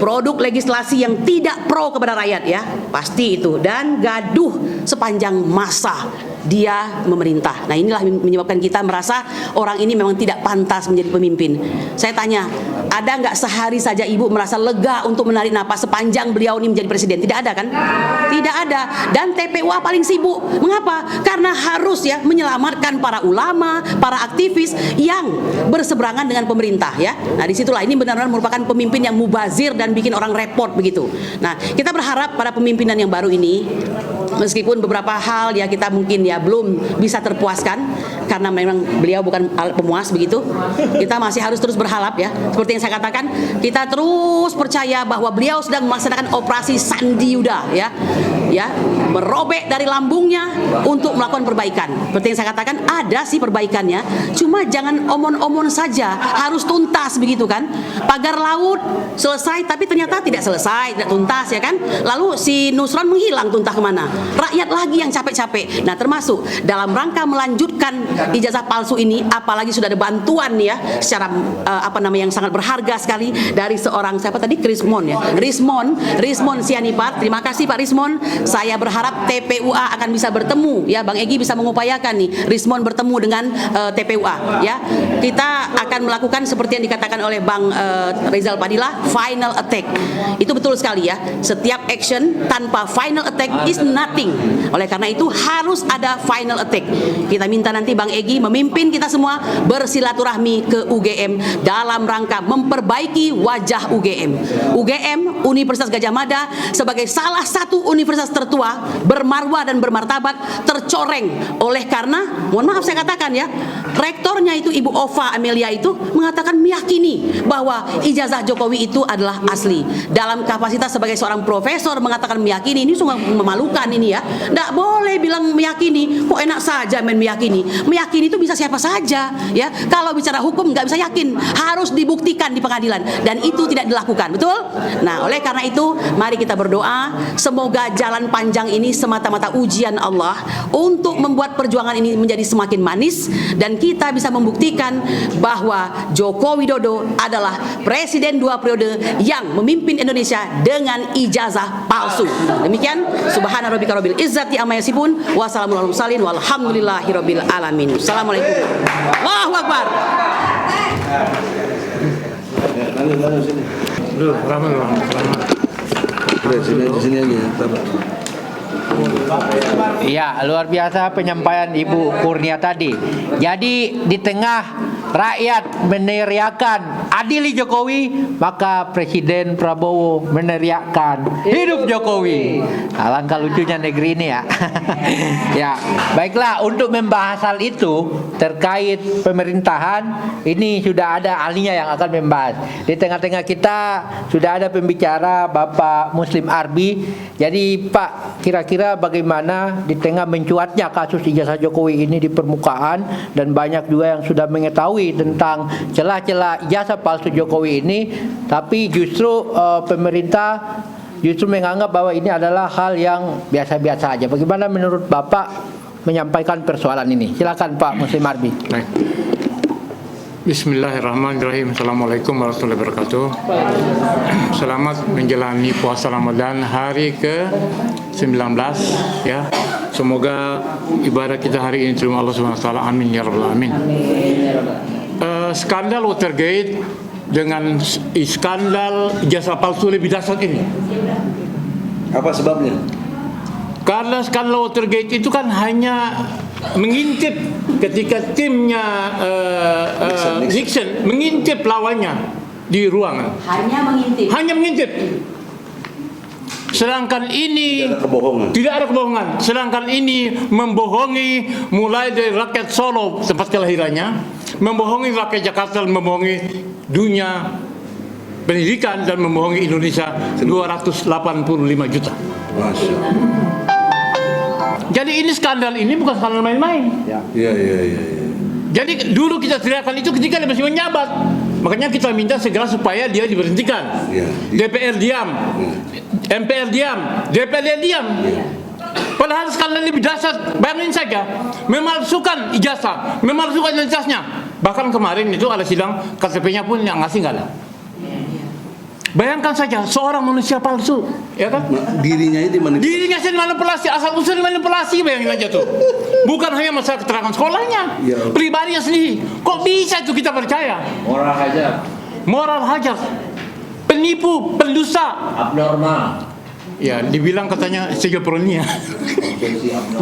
[SPEAKER 3] Produk legislasi yang tidak pro kepada rakyat ya, pasti itu, dan gaduh sepanjang masa dia memerintah. Nah, inilah menyebabkan kita merasa orang ini memang tidak pantas menjadi pemimpin. Saya tanya, ada nggak sehari saja ibu merasa lega untuk menarik napas sepanjang beliau ini menjadi presiden? Tidak ada kan? Tidak ada. Dan TPUA paling sibuk. Mengapa? Karena harus ya menyelamatkan para ulama, para aktivis yang berseberangan dengan pemerintah ya. Nah, disitulah ini benar-benar merupakan pemimpin yang mubazir dan bikin orang repot begitu. Nah, kita berharap pada pemimpinan yang baru ini, meskipun beberapa hal ya kita mungkin ya belum bisa terpuaskan karena memang beliau bukan alat pemuas begitu, kita masih harus terus berharap ya. Seperti yang saya katakan, kita terus percaya bahwa beliau sedang melaksanakan operasi Sandi Yuda ya, merobek dari lambungnya untuk melakukan perbaikan. Seperti yang saya katakan, ada sih perbaikannya, cuma jangan omon-omon saja, harus tuntas begitu kan. Pagar laut selesai tapi ternyata tidak selesai, tidak tuntas ya kan. Lalu si Nusron menghilang tuntah kemana? Rakyat lagi yang capek-capek. Nah, termasuk dalam rangka melanjutkan ijazah palsu ini, apalagi sudah ada bantuan ya secara yang sangat berharga sekali dari seorang siapa tadi, Rismon ya, Rismon Sianipar. Terima kasih Pak Rismon. Saya berharap TPUA akan bisa bertemu ya, Bang Egy bisa mengupayakan nih Rismon bertemu dengan TPUA ya. Kita akan melakukan seperti yang dikatakan oleh Bang Rizal Padilla, final attack. Itu betul sekali ya. Setiap action tanpa final attack is nothing. Oleh karena itu harus ada final attack. Kita minta nanti Bang Egy memimpin kita semua bersilaturahmi ke UGM dalam rangka memperbaiki wajah UGM. UGM, Universitas Gadjah Mada, sebagai salah satu universitas tertua, bermarwah dan bermartabat, tercoreng oleh karena, mohon maaf saya katakan ya, rektornya itu Ibu Ova Amelia itu mengatakan meyakini bahwa ijazah Jokowi itu adalah asli. Dalam kapasitas sebagai seorang profesor mengatakan meyakini, ini sungguh memalukan ini ya. Nggak boleh bilang meyakini, kok enak saja main meyakini. Meyakini itu bisa siapa saja ya. Kalau bicara hukum nggak bisa yakin, harus dibuktikan di pengadilan, dan itu tidak dilakukan, betul? Nah, oleh karena itu mari kita berdoa semoga jalan panjang ini semata-mata ujian Allah untuk membuat perjuangan ini menjadi semakin manis, dan kita bisa membuktikan bahwa Joko Widodo adalah presiden 2 periode yang memimpin Indonesia dengan ijazah palsu. Demikian, subhana rabbika rabbil izzati amma yasifun, wassalamu alal mursalin, walhamdulillahirabbil alamin. Assalamualaikum. Allahu akbar.
[SPEAKER 1] Ya, luar biasa penyampaian Ibu Kurnia tadi. Jadi di tengah rakyat meneriakan adili Jokowi, maka Presiden Prabowo meneriakan hidup Jokowi. Alangkah lucunya negeri ini ya. Ya, baiklah, untuk membahas hal itu terkait pemerintahan, ini sudah ada ahlinya yang akan membahas. Di tengah-tengah kita sudah ada pembicara Bapak Muslim Arbi. Jadi Pak, kira-kira bagaimana di tengah mencuatnya kasus ijazah Jokowi ini di permukaan, dan banyak juga yang sudah mengetahui tentang celah-celah ijazah palsu Jokowi ini, tapi justru pemerintah justru menganggap bahwa ini adalah hal yang biasa-biasa aja. Bagaimana menurut Bapak menyampaikan persoalan ini? Silakan Pak Muslim Arbi.
[SPEAKER 5] Baik. Bismillahirrahmanirrahim. Assalamualaikum warahmatullahi wabarakatuh. Selamat menjalani puasa Ramadan hari ke-19 ya. Semoga ibadah kita hari ini terima Allah Subhanahu wa taala. Amin ya rabbal alamin. Skandal Watergate dengan skandal ijazah palsu lebih dahsyat ini.
[SPEAKER 2] Apa sebabnya?
[SPEAKER 5] Karena skandal Watergate itu kan hanya mengintip ketika timnya Nixon mengintip lawannya di ruangan. Hanya mengintip. Sedangkan ini tidak ada kebohongan. Sedangkan ini membohongi mulai dari rakyat Solo tempat kelahirannya, membohongi rakyat Jakarta, membohongi dunia pendidikan, dan membohongi Indonesia 285 juta. Jadi ini skandal ini bukan skandal main-main.
[SPEAKER 2] Iya.
[SPEAKER 5] Jadi dulu kita teriakan itu ketika dia masih menjabat. Makanya kita minta segera supaya dia diberhentikan. DPR diam, MPR diam, DPR diam. Padahal skandal lebih dahsyat. Bayangin saja, memalsukan ijazah, memalsukan identitasnya. Bahkan kemarin itu ada sidang, KTP-nya pun yang ngasih nggak ada. Bayangkan saja seorang manusia palsu, ya kan?
[SPEAKER 2] Dirinya itu
[SPEAKER 5] Dirinya sendiri manipulasi, asal usul manipulasi, bayangin aja tuh. Bukan hanya masalah keterangan sekolahnya, pribadinya sendiri. Kok bisa itu kita percaya? Moral hajar, penipu, pendusta,
[SPEAKER 4] Abnormal.
[SPEAKER 5] ya dibilang katanya skizofrenia.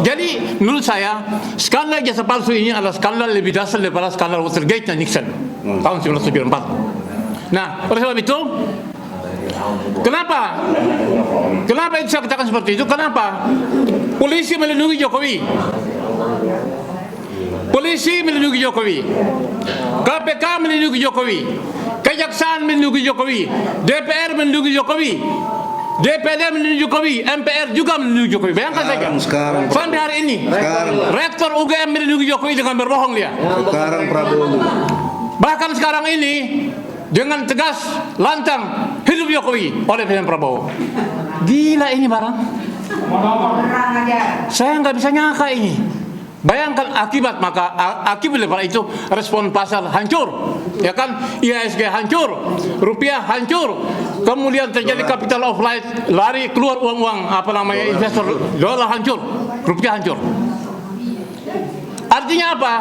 [SPEAKER 5] Jadi menurut saya skandal ijazah palsu ini adalah skandal lebih dasar daripada skandal Watergate dan Nixon tahun 1974. Nah, oleh sebab itu, kenapa itu saya katakan seperti itu? Kenapa polisi melindungi Jokowi? Polisi melindungi Jokowi, KPK melindungi Jokowi, Kejaksaan melindungi Jokowi, DPR melindungi Jokowi, DPD melindungi Jokowi, MPR juga melindungi Jokowi. Bayangkan saja. Sampai hari ini, Rektor UGM melindungi Jokowi dengan berbohong dia.
[SPEAKER 2] Sekarang Prabowo.
[SPEAKER 5] Bahkan sekarang ini dengan tegas, lantang, hidup Jokowi oleh Presiden Prabowo. Gila ini barang. Saya nggak bisa nyangka ini. Bayangkan akibat, maka akibat daripada itu respon pasar hancur, ya kan? IHSG hancur, rupiah hancur, kemudian terjadi capital outflow, lari keluar uang-uang investor, dolar hancur, rupiah hancur. Artinya apa?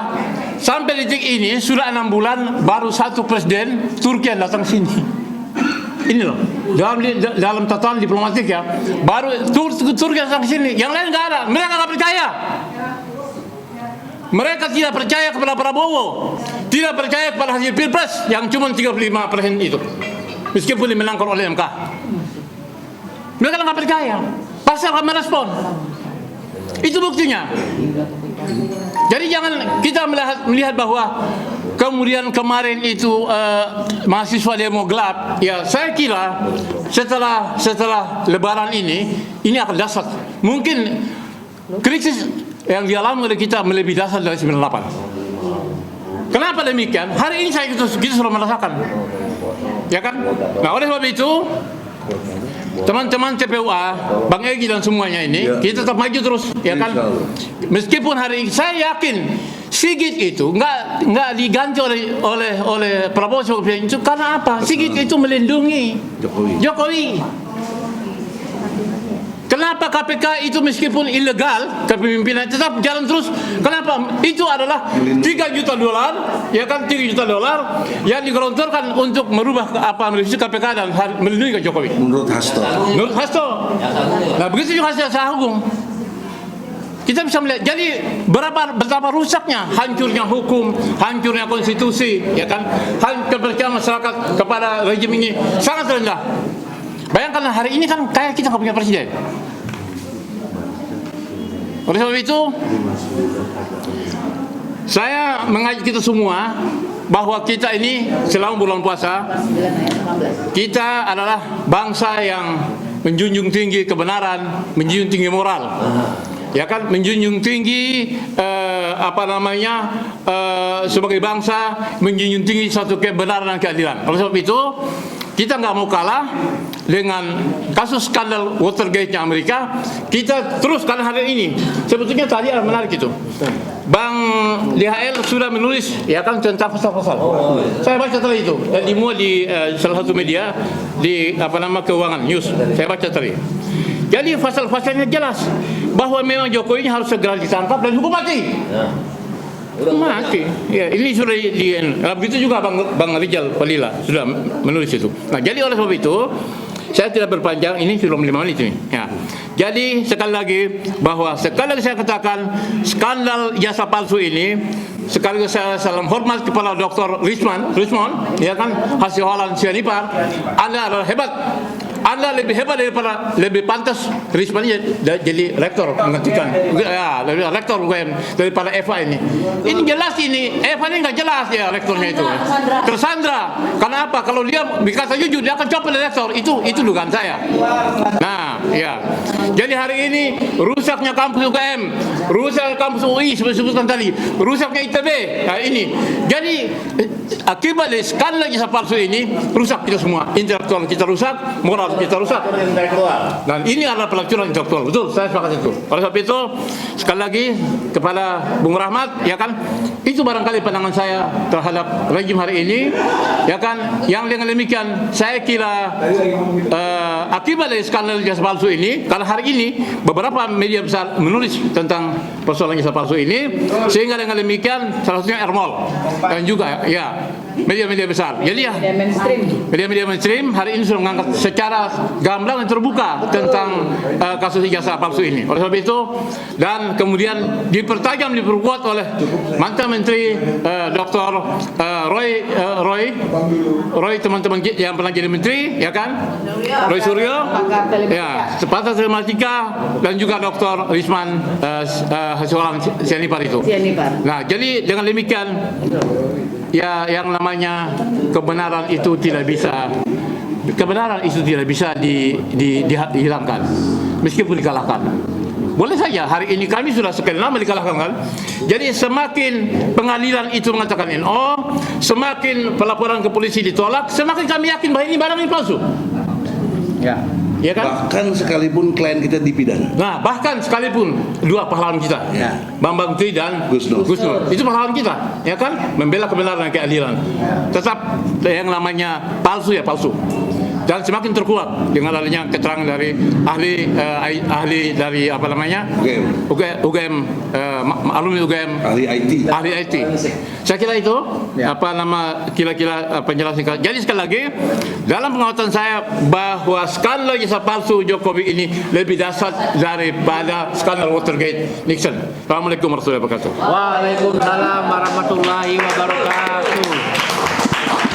[SPEAKER 5] Sampai detik ini sudah 6 bulan baru satu presiden Turki yang datang sini. Ini loh, dalam tatanan diplomatik ya, baru Turki datang sini. Yang lain nggak ada, mereka nggak percaya. Mereka tidak percaya kepada Prabowo, tidak percaya kepada hasil Pilpres yang cuma 35% itu, meskipun dimenangkan oleh MK. Mereka nggak percaya, pasti akan merespon. Itu buktinya. Jadi jangan kita melihat bahwa kemudian kemarin itu mahasiswa demo gelap. Ya, saya kira setelah Lebaran ini akan dahsyat. Mungkin krisis yang dialami oleh kita melebihi dasar dari 98. Kenapa demikian? Hari ini kita sudah merasakan, ya kan? Nah, oleh sebab itu, teman-teman TPUA, Bang Egy dan semuanya ini, kita tetap maju terus, ya kan? Meskipun hari ini saya yakin Sigit itu nggak diganti oleh Prabowo sebagai itu karena apa? Sigit itu melindungi Jokowi. Kenapa KPK itu meskipun ilegal kepemimpinan tetap jalan terus? Kenapa? Itu adalah 3 juta dolar, ya kan, 3 juta dolar yang digelontorkan untuk merubah merevisi KPK dan melindungi Jokowi.
[SPEAKER 2] Menurut Hasto.
[SPEAKER 5] Nah, begitu juga hasil Agung. Kita bisa melihat, jadi betapa rusaknya, hancurnya hukum, hancurnya konstitusi, ya kan, kepercayaan masyarakat kepada rejim ini sangat rendah. Bayangkan hari ini kan kayak kita nggak punya presiden. Oleh sebab itu, saya mengajak kita semua bahwa kita ini selama bulan puasa, kita adalah bangsa yang menjunjung tinggi kebenaran, menjunjung tinggi moral. Ya kan, menjunjung tinggi sebagai bangsa menjunjung tinggi suatu kebenaran dan keadilan. Oleh sebab itu kita nggak mau kalah dengan kasus skandal Watergate-nya Amerika. Kita terus karena hari ini sebetulnya tadi ada menarik itu. Bang DHL sudah menulis ya kan tentang pasal-pasal. Saya baca tadi itu dimuat di salah satu media di keuangan news. Saya baca tadi. Jadi pasal-pasalnya jelas bahwa memang Jokowi ini harus segera ditangkap dan hukum mati. Mati. Ya, ini sudah begitu juga Bang Rijal Palila sudah menulis itu. Nah, jadi oleh sebab itu saya tidak berpanjang, ini sudah 5 menit ini. Ya. Jadi sekali lagi bahwa sekali lagi saya katakan skandal jasa palsu ini, sekaligus saya salam hormat kepada Dr. Rismond, ya kan, hasil Holland Sianipar, Anda adalah hebat. Anda lebih hebat daripada, lebih pantas Rismond jadi rektor menggantikan ya, rektor UGM daripada Eva ini. Ini jelas ini Eva ini nggak jelas ya rektornya itu. Tersandra. Karena apa? Kalau dia berkata jujur dia akan copot dari rektor. Itu dugaan saya. Nah, ya. Jadi hari ini rusaknya kampus UGM, rusak kampus UI seperti sebutkan tadi, rusaknya ITB. Nah, ini. Jadi akibat dari skandal jasa palsu ini rusak kita semua. Intelektual kita rusak, moral kita rusak. Dan ini adalah pelacuran intelektual. Betul, saya sepakat itu. Oleh sebab itu sekali lagi kepada Bung Rahmat, ya kan, itu barangkali pandangan saya terhadap rejim hari ini, ya kan. Yang dengan demikian saya kira akibat dari skandal jasa palsu ini, karena hari ini beberapa media besar menulis tentang persoalan jasa palsu ini, sehingga dengan demikian salah satunya Ermol dan juga ya media-media besar. Jadi ya media-media mainstream hari ini sudah mengangkat secara gamblang dan terbuka tentang kasus ijazah palsu ini. Oleh sebab itu, dan kemudian dipertajam, diperkuat oleh mantan Menteri Dr. Roy teman-teman yang pernah jadi menteri, ya kan, Roy Suryo, ya, pakar telematika, dan juga Dr. Rismond Hasiholan Sianipar itu. Nah, jadi dengan demikian ya yang namanya kebenaran itu tidak bisa dihilangkan meskipun dikalahkan. Boleh saja hari ini kami sudah sekian lama dikalahkan kan. Jadi semakin pengadilan itu mengatakan NO, semakin pelaporan ke polisi ditolak, semakin kami yakin bahwa ini barang ini palsu. Ya kan?
[SPEAKER 6] Bahkan sekalipun klien kita dipidana.
[SPEAKER 5] Nah, bahkan sekalipun dua pahlawan kita, Bambang Tri dan Gus Nur, itu pahlawan kita, ya kan, membela kebenaran dan keadilan. Tetap yang namanya palsu ya palsu. Dan semakin terkuat dengan adanya keterangan dari ahli dari UGM, alumni UGM, ahli IT. Saya kira itu kira-kira penjelasan. Jadi sekali lagi dalam pengamatan saya bahwa skandal jasa palsu Jokowi ini lebih dahsyat daripada skandal Watergate Nixon. Assalamualaikum warahmatullahi wabarakatuh.
[SPEAKER 1] Waalaikumsalam warahmatullahi wabarakatuh.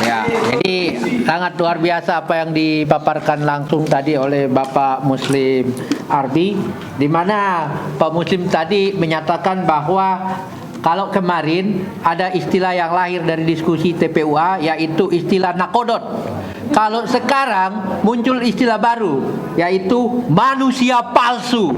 [SPEAKER 1] Ya, jadi sangat luar biasa apa yang dipaparkan langsung tadi oleh Bapak Muslim Arbi, di mana Pak Muslim tadi menyatakan bahwa kalau kemarin ada istilah yang lahir dari diskusi TPUA, yaitu istilah nakodot. Kalau sekarang muncul istilah baru, yaitu manusia palsu.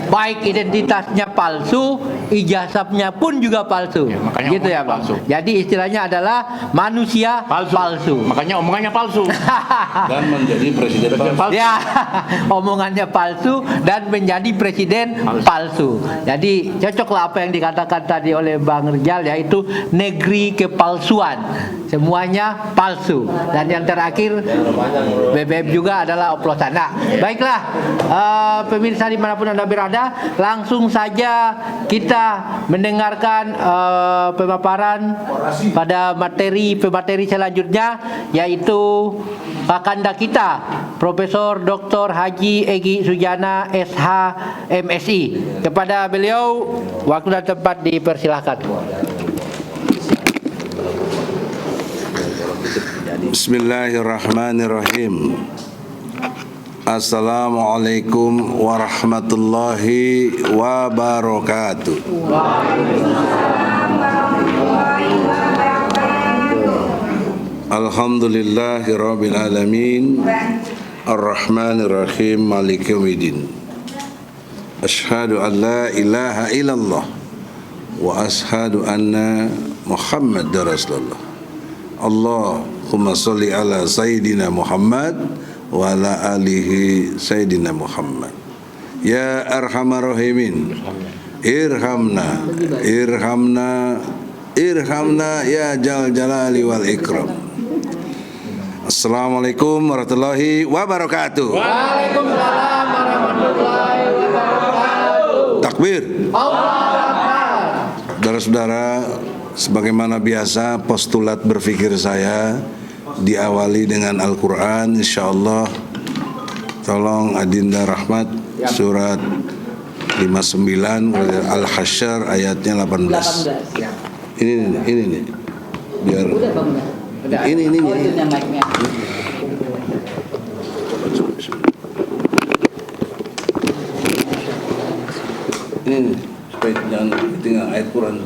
[SPEAKER 1] Baik identitasnya palsu, ijazahnya pun juga palsu.
[SPEAKER 5] Ya,
[SPEAKER 1] gitu ya, Pak.
[SPEAKER 5] Palsu.
[SPEAKER 1] Jadi istilahnya adalah manusia palsu.
[SPEAKER 5] Makanya omongannya palsu.
[SPEAKER 6] Dan menjadi presiden palsu.
[SPEAKER 1] Ya, omongannya palsu dan menjadi presiden palsu. Jadi cocoklah apa yang dikatakan tadi tadi oleh Bang Rijal, yaitu negeri kepalsuan. Semuanya palsu. Dan yang terakhir BBM juga adalah oplosan. Nah, baiklah pemirsa dimanapun Anda berada, langsung saja kita mendengarkan pemaparan pada pemateri selanjutnya, yaitu Kakanda kita Profesor Dr. Haji Egy Sujana SH MSI. Kepada beliau waktu dan tempat dipersilahkan.
[SPEAKER 6] Bismillahirrahmanirrahim. Assalamualaikum warahmatullahi wabarakatuh. Alhamdulillahirabbil alamin. Ar-Rahmanir-Rahim. Maliki yaumiddin. Asyhadu an la ilaha illallah wa asyhadu anna Muhammadar Rasulullah. Allahumma sholli ala Sayyidina Muhammad wa ala alihi Sayyidina Muhammad. Ya Arhamar Rahimin, irhamna, irhamna, irhamna ya Jal Jalali wal Ikram. Assalamualaikum warahmatullahi wabarakatuh.
[SPEAKER 1] Waalaikumsalam warahmatullahi wabarakatuh.
[SPEAKER 6] Takbir.
[SPEAKER 1] Allahu Akbar.
[SPEAKER 6] Saudara-saudara, sebagaimana biasa postulat berpikir saya diawali dengan Al-Quran. InsyaAllah tolong Adinda Rahmat surat 59 Al-Hasyr ayatnya 18. Ini nih biar ini supaya jangan tinggal ayat Quran.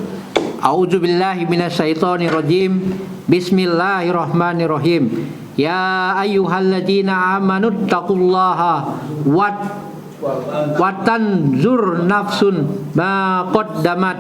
[SPEAKER 1] A'udzubillahi minasyaitonirrajim. Bismillahirrahmanirrahim. Ya ayyuhalladzina amanu taqullaha wa tanzur nafsun ma qaddamat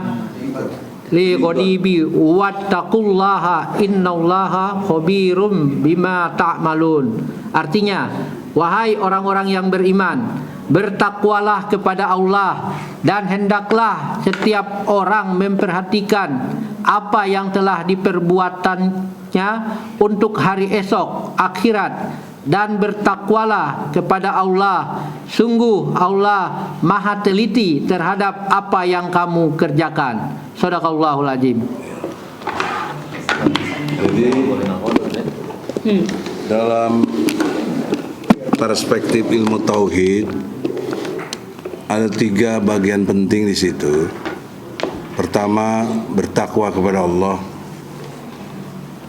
[SPEAKER 1] liqodibi wattaqullaha innallaha khabirum bima ta'malun. Artinya, wahai orang-orang yang beriman, bertakwalah kepada Allah dan hendaklah setiap orang memperhatikan apa yang telah diperbuatannya untuk hari esok akhirat, dan bertakwalah kepada Allah, sungguh Allah maha teliti terhadap apa yang kamu kerjakan. Shadaqallahul azim.
[SPEAKER 6] Jadi dalam perspektif ilmu tauhid ada 3 bagian penting di situ. Pertama, bertakwa kepada Allah.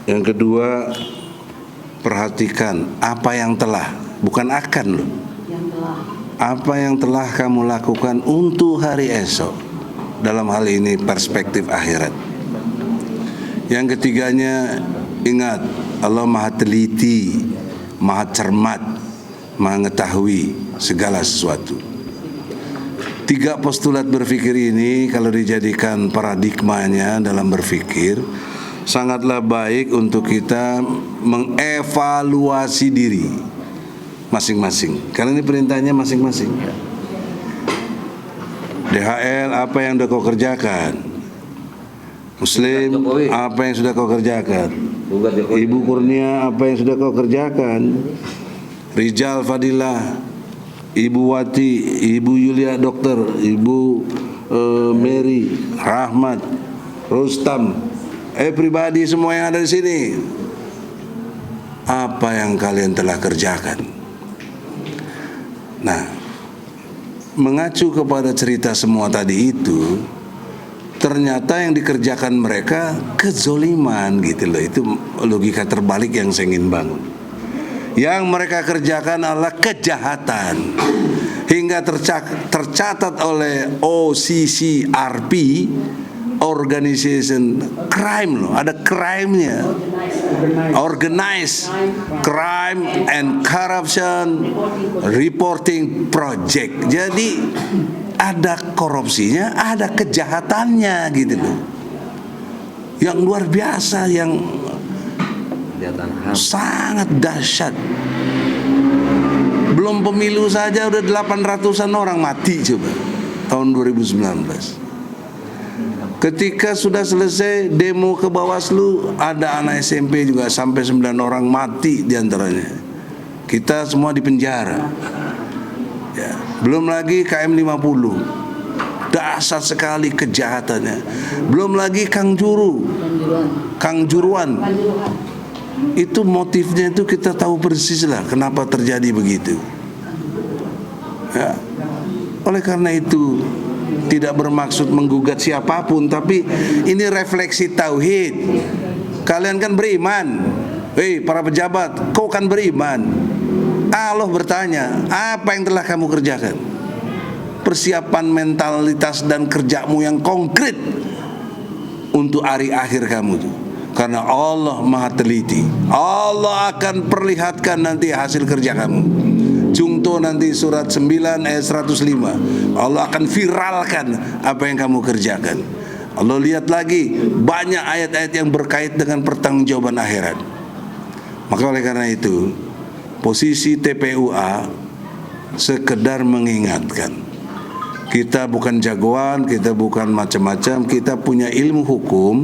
[SPEAKER 6] Yang kedua, perhatikan apa yang telah, bukan akan loh. Apa yang telah kamu lakukan untuk hari esok. Dalam hal ini perspektif akhirat. Yang ketiganya, ingat Allah maha teliti, maha cermat, maha mengetahui segala sesuatu. 3 postulat berpikir ini kalau dijadikan paradigmanya dalam berpikir, sangatlah baik untuk kita mengevaluasi diri masing-masing. Karena ini perintahnya masing-masing. DHL, apa yang sudah kau kerjakan? Muslim, apa yang sudah kau kerjakan? Ibu Kurnia, apa yang sudah kau kerjakan? Rijal Fadilah, Ibu Wati, Ibu Yulia Dokter, Ibu Mary, Rahmat, Rustam, pribadi semua yang ada di sini. Apa yang kalian telah kerjakan? Nah, mengacu kepada cerita semua tadi itu, ternyata yang dikerjakan mereka kezoliman gitu loh. Itu logika terbalik yang saya ingin bangun. Yang mereka kerjakan adalah kejahatan. Hingga tercatat oleh OCCRP, Organization Crime loh, ada crime-nya. Organized Crime and Corruption Reporting Project. Jadi ada korupsinya, ada kejahatannya gitu loh. Yang luar biasa, yang sangat dahsyat. Belum pemilu saja udah 800-an orang mati coba tahun 2019. Ketika sudah selesai demo ke Bawaslu, ada anak SMP juga sampai 9 orang mati diantaranya. Kita semua di penjara. Ya. Belum lagi KM 50. Dahsyat sekali kejahatannya. Belum lagi Kang Juruan. Itu motifnya itu kita tahu persis lah kenapa terjadi begitu. Ya. Oleh karena itu tidak bermaksud menggugat siapapun, tapi ini refleksi tauhid. Kalian kan beriman. Hei para pejabat, kau kan beriman. Allah bertanya, apa yang telah kamu kerjakan? Persiapan mentalitas dan kerjamu yang konkret untuk hari akhir kamu tuh. Karena Allah maha teliti. Allah akan perlihatkan nanti hasil kerja kamu. Contoh nanti surat 9 ayat 105. Allah akan viralkan apa yang kamu kerjakan. Allah lihat lagi banyak ayat-ayat yang berkait dengan pertanggungjawaban akhirat. Maka oleh karena itu posisi TPUA sekedar mengingatkan. Kita bukan jagoan, kita bukan macam-macam, kita punya ilmu hukum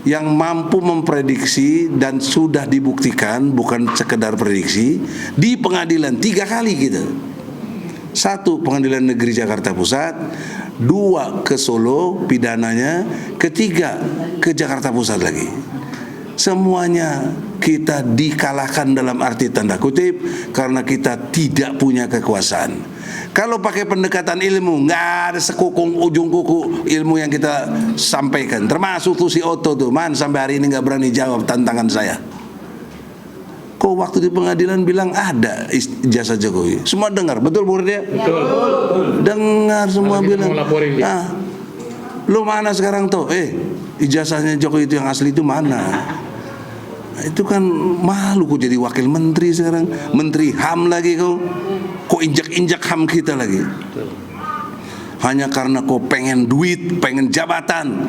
[SPEAKER 6] yang mampu memprediksi dan sudah dibuktikan, bukan sekedar prediksi, di pengadilan 3 kali kita. 1 Pengadilan Negeri Jakarta Pusat, 2 ke Solo pidananya, 3 ke Jakarta Pusat lagi. Semuanya kita dikalahkan dalam arti tanda kutip karena kita tidak punya kekuasaan. Kalau pakai pendekatan ilmu, nggak ada sekukung ujung kuku ilmu yang kita sampaikan. Termasuk tuh si Otto tuh, man sampai hari ini nggak berani jawab tantangan saya. Kok waktu di pengadilan bilang ada ijazah Jokowi? Semua dengar, betul Bu dia? Betul. Dengar semua bilang. Ah, lu mana sekarang tuh? Ijazahnya Jokowi itu yang asli itu mana? Itu kan malu kok jadi wakil menteri sekarang, menteri HAM lagi kau, kok injak-injak HAM kita lagi. Hanya karena kau pengen duit, pengen jabatan.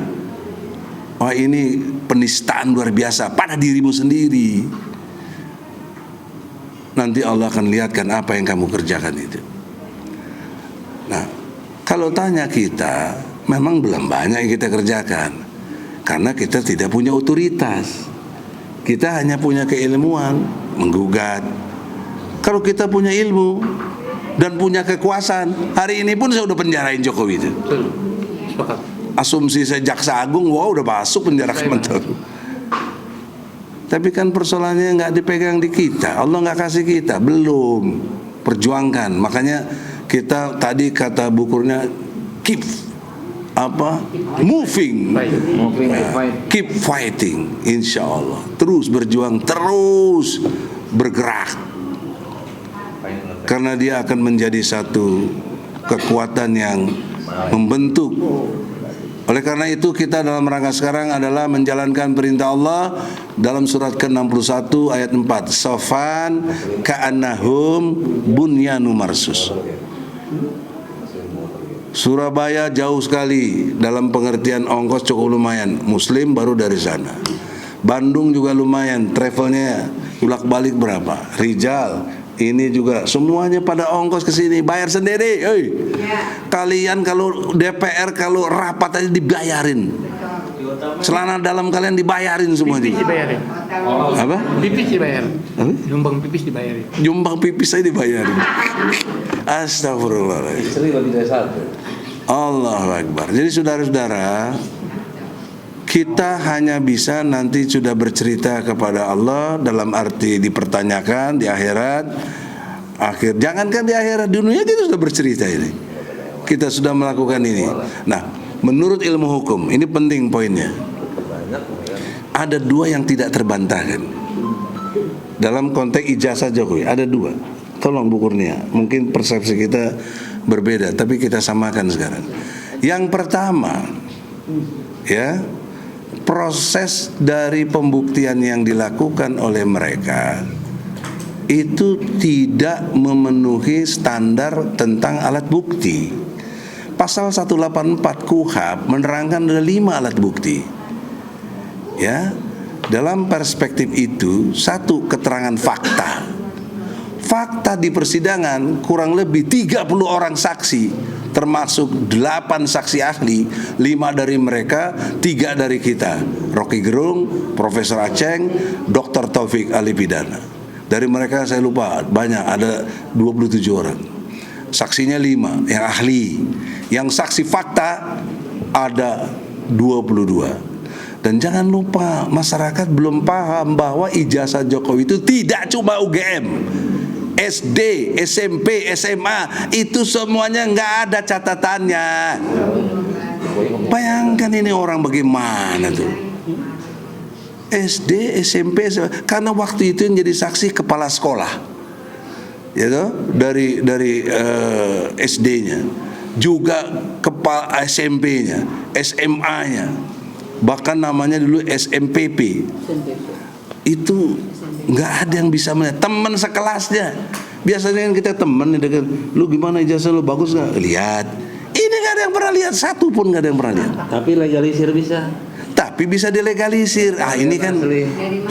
[SPEAKER 6] Wah, ini penistaan luar biasa pada dirimu sendiri. Nanti Allah akan lihatkan apa yang kamu kerjakan itu. Nah, kalau tanya kita, memang belum banyak yang kita kerjakan, karena kita tidak punya otoritas. Kita hanya punya keilmuan, menggugat. Kalau kita punya ilmu dan punya kekuasaan, hari ini pun saya udah penjarain Jokowi itu. Asumsi saya jaksa agung, wah udah masuk penjara sementara. Tapi kan persoalannya nggak dipegang di kita. Allah nggak kasih kita, belum. Perjuangkan. Makanya kita tadi kata bukurnya keep moving, keep fighting, insya Allah. Terus berjuang, terus bergerak, karena dia akan menjadi satu kekuatan yang membentuk. Oleh karena itu kita dalam rangka sekarang adalah menjalankan perintah Allah dalam surat ke-61 ayat 4. Sofan ka'annahum bunyanu marsus. Surabaya jauh sekali dalam pengertian ongkos cukup lumayan. Muslim baru dari sana. Bandung juga lumayan, travelnya bolak-balik berapa. Rijal ini juga semuanya pada ongkos ke sini, bayar sendiri. Kalian kalau DPR kalau rapat aja dibayarin. Celana dalam kalian dibayarin semua juga.
[SPEAKER 5] Dibayarin.
[SPEAKER 6] Apa?
[SPEAKER 5] Pipis dibayarin.
[SPEAKER 6] Apa?
[SPEAKER 5] Nyumbang pipis dibayarin.
[SPEAKER 6] Nyumbang pipis saya dibayarin. Astagfirullahaladzim. Allahu Akbar. Jadi saudara-saudara, kita hanya bisa nanti sudah bercerita kepada Allah dalam arti dipertanyakan di akhirat. Jangankan di akhirat, dunia kita sudah bercerita ini. Kita sudah melakukan ini. Nah, menurut ilmu hukum, ini penting poinnya. Ada 2 yang tidak terbantahkan. Dalam konteks ijazah Jokowi ada 2. Tolong Bu Kurnia, mungkin persepsi kita berbeda, tapi kita samakan sekarang. Yang pertama, ya, proses dari pembuktian yang dilakukan oleh mereka itu tidak memenuhi standar tentang alat bukti. Pasal 184 KUHP menerangkan ada 5 alat bukti. Ya, dalam perspektif itu, 1 keterangan fakta. Fakta di persidangan kurang lebih 30 orang saksi termasuk 8 saksi ahli, 5 dari mereka, 3 dari kita, Rocky Gerung, Profesor Aceng, Dr. Taufik ahli pidana. Dari mereka saya lupa, banyak, ada 27 orang. Saksinya 5 yang ahli, yang saksi fakta ada 22. Dan jangan lupa, masyarakat belum paham bahwa ijazah Jokowi itu tidak cuma UGM, SD, SMP, SMA, itu semuanya nggak ada catatannya. Bayangkan ini orang bagaimana tuh, SD, SMP, SMA. Karena waktu itu yang jadi saksi kepala sekolah, ya dari SD-nya, juga kepala SMP-nya, SMA-nya, bahkan namanya dulu SMPP. Itu nggak ada yang bisa melihat, teman sekelasnya. Biasanya kan kita teman nih, lu gimana ijazah lu, bagus nggak? Lihat. Ini nggak ada yang pernah lihat, satu pun nggak ada yang pernah lihat.
[SPEAKER 4] Tapi legalisir bisa.
[SPEAKER 6] Tapi bisa dilegalisir. Ini kan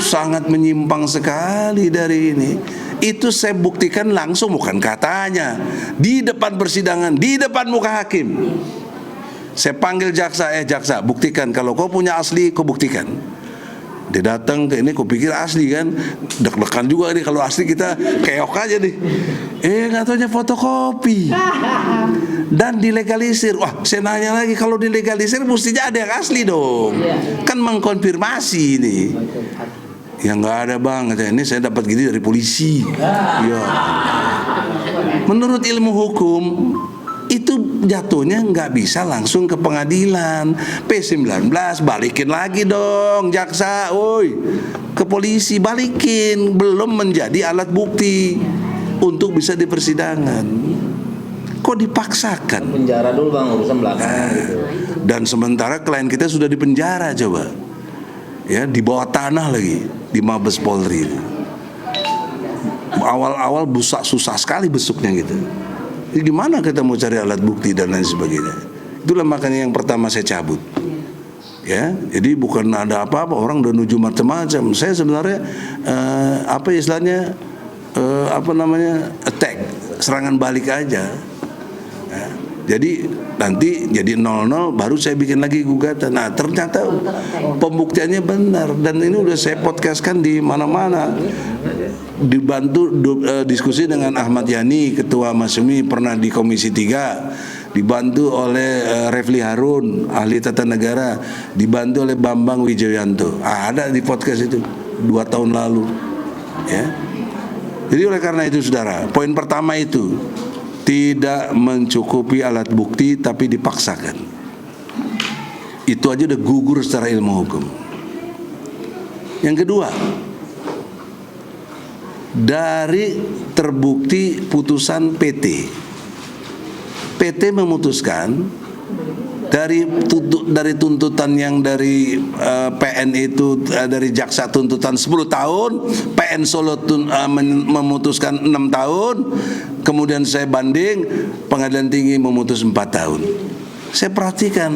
[SPEAKER 6] sangat menyimpang sekali dari ini. Itu saya buktikan langsung, bukan katanya, di depan persidangan, di depan muka hakim. Saya panggil jaksa, jaksa, buktikan, kalau kau punya asli, kau buktikan. Dia datang ke ini, kau pikir asli kan, deg-degan juga nih, kalau asli kita keok aja nih. Nggak taunya fotokopi dan dilegalisir. Wah, saya nanya lagi, kalau dilegalisir mestinya ada yang asli dong, kan mengkonfirmasi ini. Ya nggak ada bang, ini saya dapat gini dari polisi. Ya. Menurut ilmu hukum itu jatuhnya nggak bisa langsung ke pengadilan. P19 balikin lagi dong jaksa, woi, ke polisi balikin, belum menjadi alat bukti untuk bisa di persidangan. Kok dipaksakan?
[SPEAKER 4] Penjara dulu bang, urusan belakangan gitu.
[SPEAKER 6] Dan sementara klien kita sudah dipenjara, coba, ya, di bawah tanah lagi di Mabes Polri. Awal-awal susah sekali besuknya gitu. Jadi gimana kita mau cari alat bukti dan lain sebagainya. Itulah makanya yang pertama saya cabut. Ya, jadi bukan ada apa-apa, orang udah nuju macam-macam. Saya sebenarnya apa istilahnya, attack, serangan balik aja. Ya, jadi nanti jadi 0-0 baru saya bikin lagi gugatan. Nah, ternyata pembuktiannya benar, dan ini udah saya podcastkan di mana-mana. Dibantu diskusi dengan Ahmad Yani, Ketua Masyumi, pernah di Komisi 3, dibantu oleh Refli Harun, ahli tata negara, dibantu oleh Bambang Wijoyanto. Ada di podcast itu 2 tahun lalu, ya. Jadi oleh karena itu saudara, poin pertama itu tidak mencukupi alat bukti tapi dipaksakan. Itu aja udah gugur secara ilmu hukum. Yang kedua, dari terbukti putusan PT memutuskan dari tuntutan yang dari PN itu, dari jaksa tuntutan 10 tahun, PN Solo memutuskan 6 tahun, kemudian saya banding, Pengadilan Tinggi memutus 4 tahun. Saya perhatikan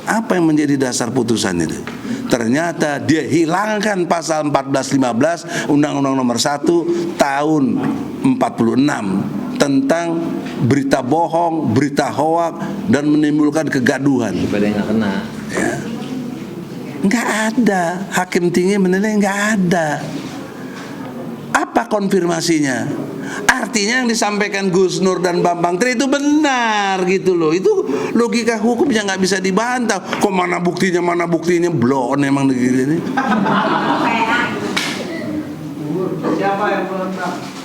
[SPEAKER 6] apa yang menjadi dasar putusan itu. Ternyata dia hilangkan pasal 14-15 Undang-Undang Nomor 1 tahun 46 tentang berita bohong, berita hoak, dan menimbulkan kegaduhan.
[SPEAKER 4] Supaya nggak kena.
[SPEAKER 6] Ya. Nggak ada. Hakim tinggi menilai nggak ada. Apa konfirmasinya? Artinya yang disampaikan Gus Nur dan Bambang Tri itu benar gitu loh. Itu logika hukumnya nggak bisa dibantah. Kok mana buktinya blon emang negeri ini.
[SPEAKER 2] Siapa yang menentang?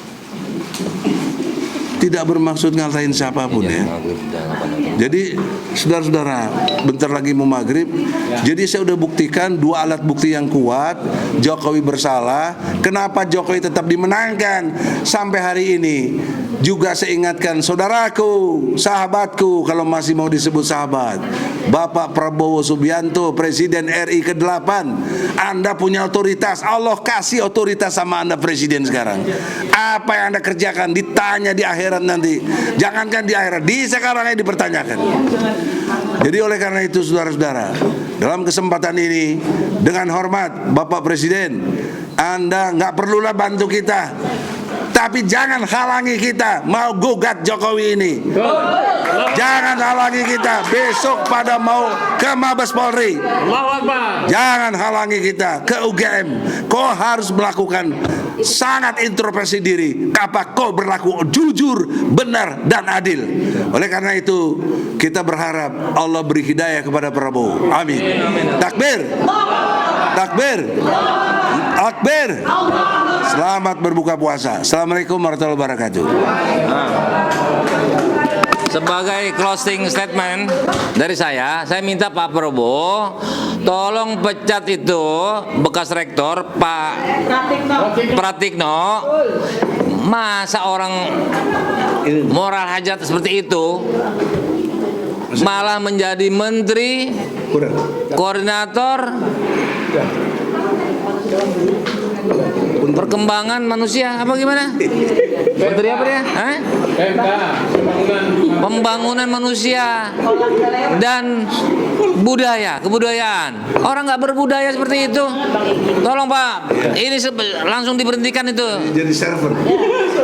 [SPEAKER 6] Tidak bermaksud ngalahin siapapun ya. Jadi saudara-saudara, bentar lagi mau maghrib. Jadi saya udah buktikan 2 alat bukti yang kuat. Jokowi bersalah. Kenapa Jokowi tetap dimenangkan sampai hari ini? Juga saya ingatkan saudaraku, sahabatku, kalau masih mau disebut sahabat, Bapak Prabowo Subianto, Presiden RI ke-8. Anda punya otoritas, Allah kasih otoritas sama Anda presiden sekarang. Apa yang Anda kerjakan ditanya di akhirat nanti. Jangankan di akhirat, di sekarangnya dipertanyakan. Jadi oleh karena itu saudara-saudara, dalam kesempatan ini dengan hormat Bapak Presiden, Anda nggak perlulah bantu kita. tapi jangan halangi kita mau gugat Jokowi ini. Jangan halangi kita besok pada mau ke Mabes Polri.
[SPEAKER 5] Allahu Akbar.
[SPEAKER 6] Jangan halangi kita ke UGM. Kau harus melakukan sangat introspeksi diri. Apa kau berlaku jujur, benar, dan adil. Oleh karena itu kita berharap Allah beri hidayah kepada Prabowo. Amin. Takbir. Takbir. Takbir. Selamat berbuka puasa. Assalamualaikum warahmatullahi wabarakatuh.
[SPEAKER 4] Sebagai closing statement dari saya minta Pak Prabowo tolong pecat itu bekas rektor Pak Pratikno. Masa orang moral hajat seperti itu malah menjadi menteri koordinator perkembangan manusia apa gimana? Menteri apa dia? Hah? Pembangunan manusia dan kebudayaan. Orang nggak berbudaya seperti itu. Tolong Pak, ini langsung diberhentikan itu.
[SPEAKER 6] Jadi server.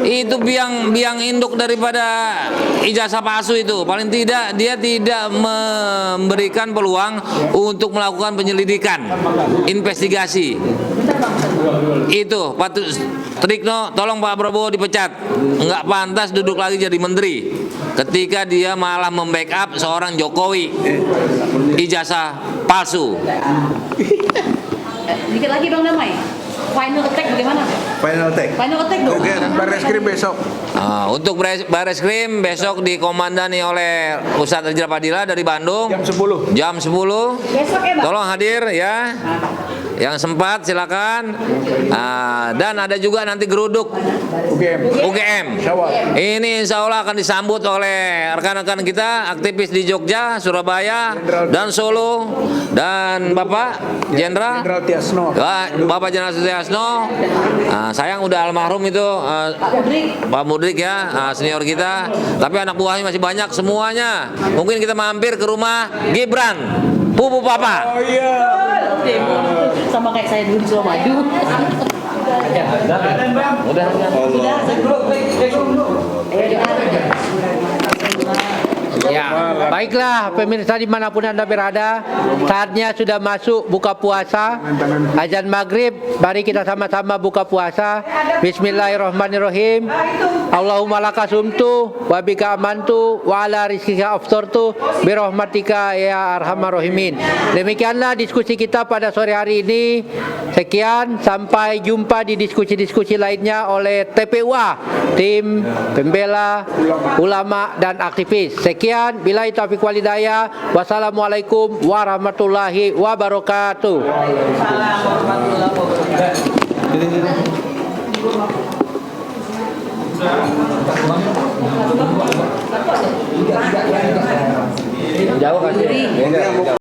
[SPEAKER 4] Itu biang induk daripada ijazah palsu itu. Paling tidak dia tidak memberikan peluang untuk melakukan penyelidikan, investigasi. Itu Pak Trikno, tolong Pak Prabowo dipecat. Nggak pantas duduk lagi jadi menteri ketika dia malah membackup seorang Jokowi ijazah palsu.
[SPEAKER 3] Dikit lagi Bang Damai. Final attack bagaimana?
[SPEAKER 6] Final attack.
[SPEAKER 3] Final attack dong.
[SPEAKER 2] Oke, Barreskrim besok.
[SPEAKER 4] Untuk Barreskrim besok dikomandani oleh Ustadz Rizal Padilla dari Bandung
[SPEAKER 2] Jam 10.
[SPEAKER 4] jam 10.
[SPEAKER 3] Besok ya Bang.
[SPEAKER 4] Tolong hadir ya. Yang sempat silakan. Dan ada juga nanti geruduk UGM. Ini insya Allah akan disambut oleh rekan-rekan kita aktivis di Jogja, Surabaya, dan Solo, dan Bapak Jenderal
[SPEAKER 2] Tiasno.
[SPEAKER 4] Bapak Jenderal Tiasno. Sayang udah almarhum itu Pak Mudrik ya, senior kita. Tapi anak buahnya masih banyak semuanya. Mungkin kita mampir ke rumah Gibran, Pupu Papa.
[SPEAKER 2] Oh iya.
[SPEAKER 3] Sama kayak saya dulu di Suramadu.
[SPEAKER 4] Udah.
[SPEAKER 1] Ya, baiklah pemirsa dimanapun Anda berada, saatnya sudah masuk buka puasa. Azan maghrib, mari kita sama-sama buka puasa. Bismillahirrahmanirrahim. Allahumma laka sumtu wa bika amantu wa ala rizkika aftartu birahmatika ya arhamar rahimin. Demikianlah diskusi kita pada sore hari ini. Sekian, sampai jumpa di diskusi-diskusi lainnya oleh TPUA, tim pembela ulama dan aktivis. Sekian, billahi taufiq wal hidayah. Wassalamualaikum warahmatullahi wabarakatuh.
[SPEAKER 4] Jauh kasih.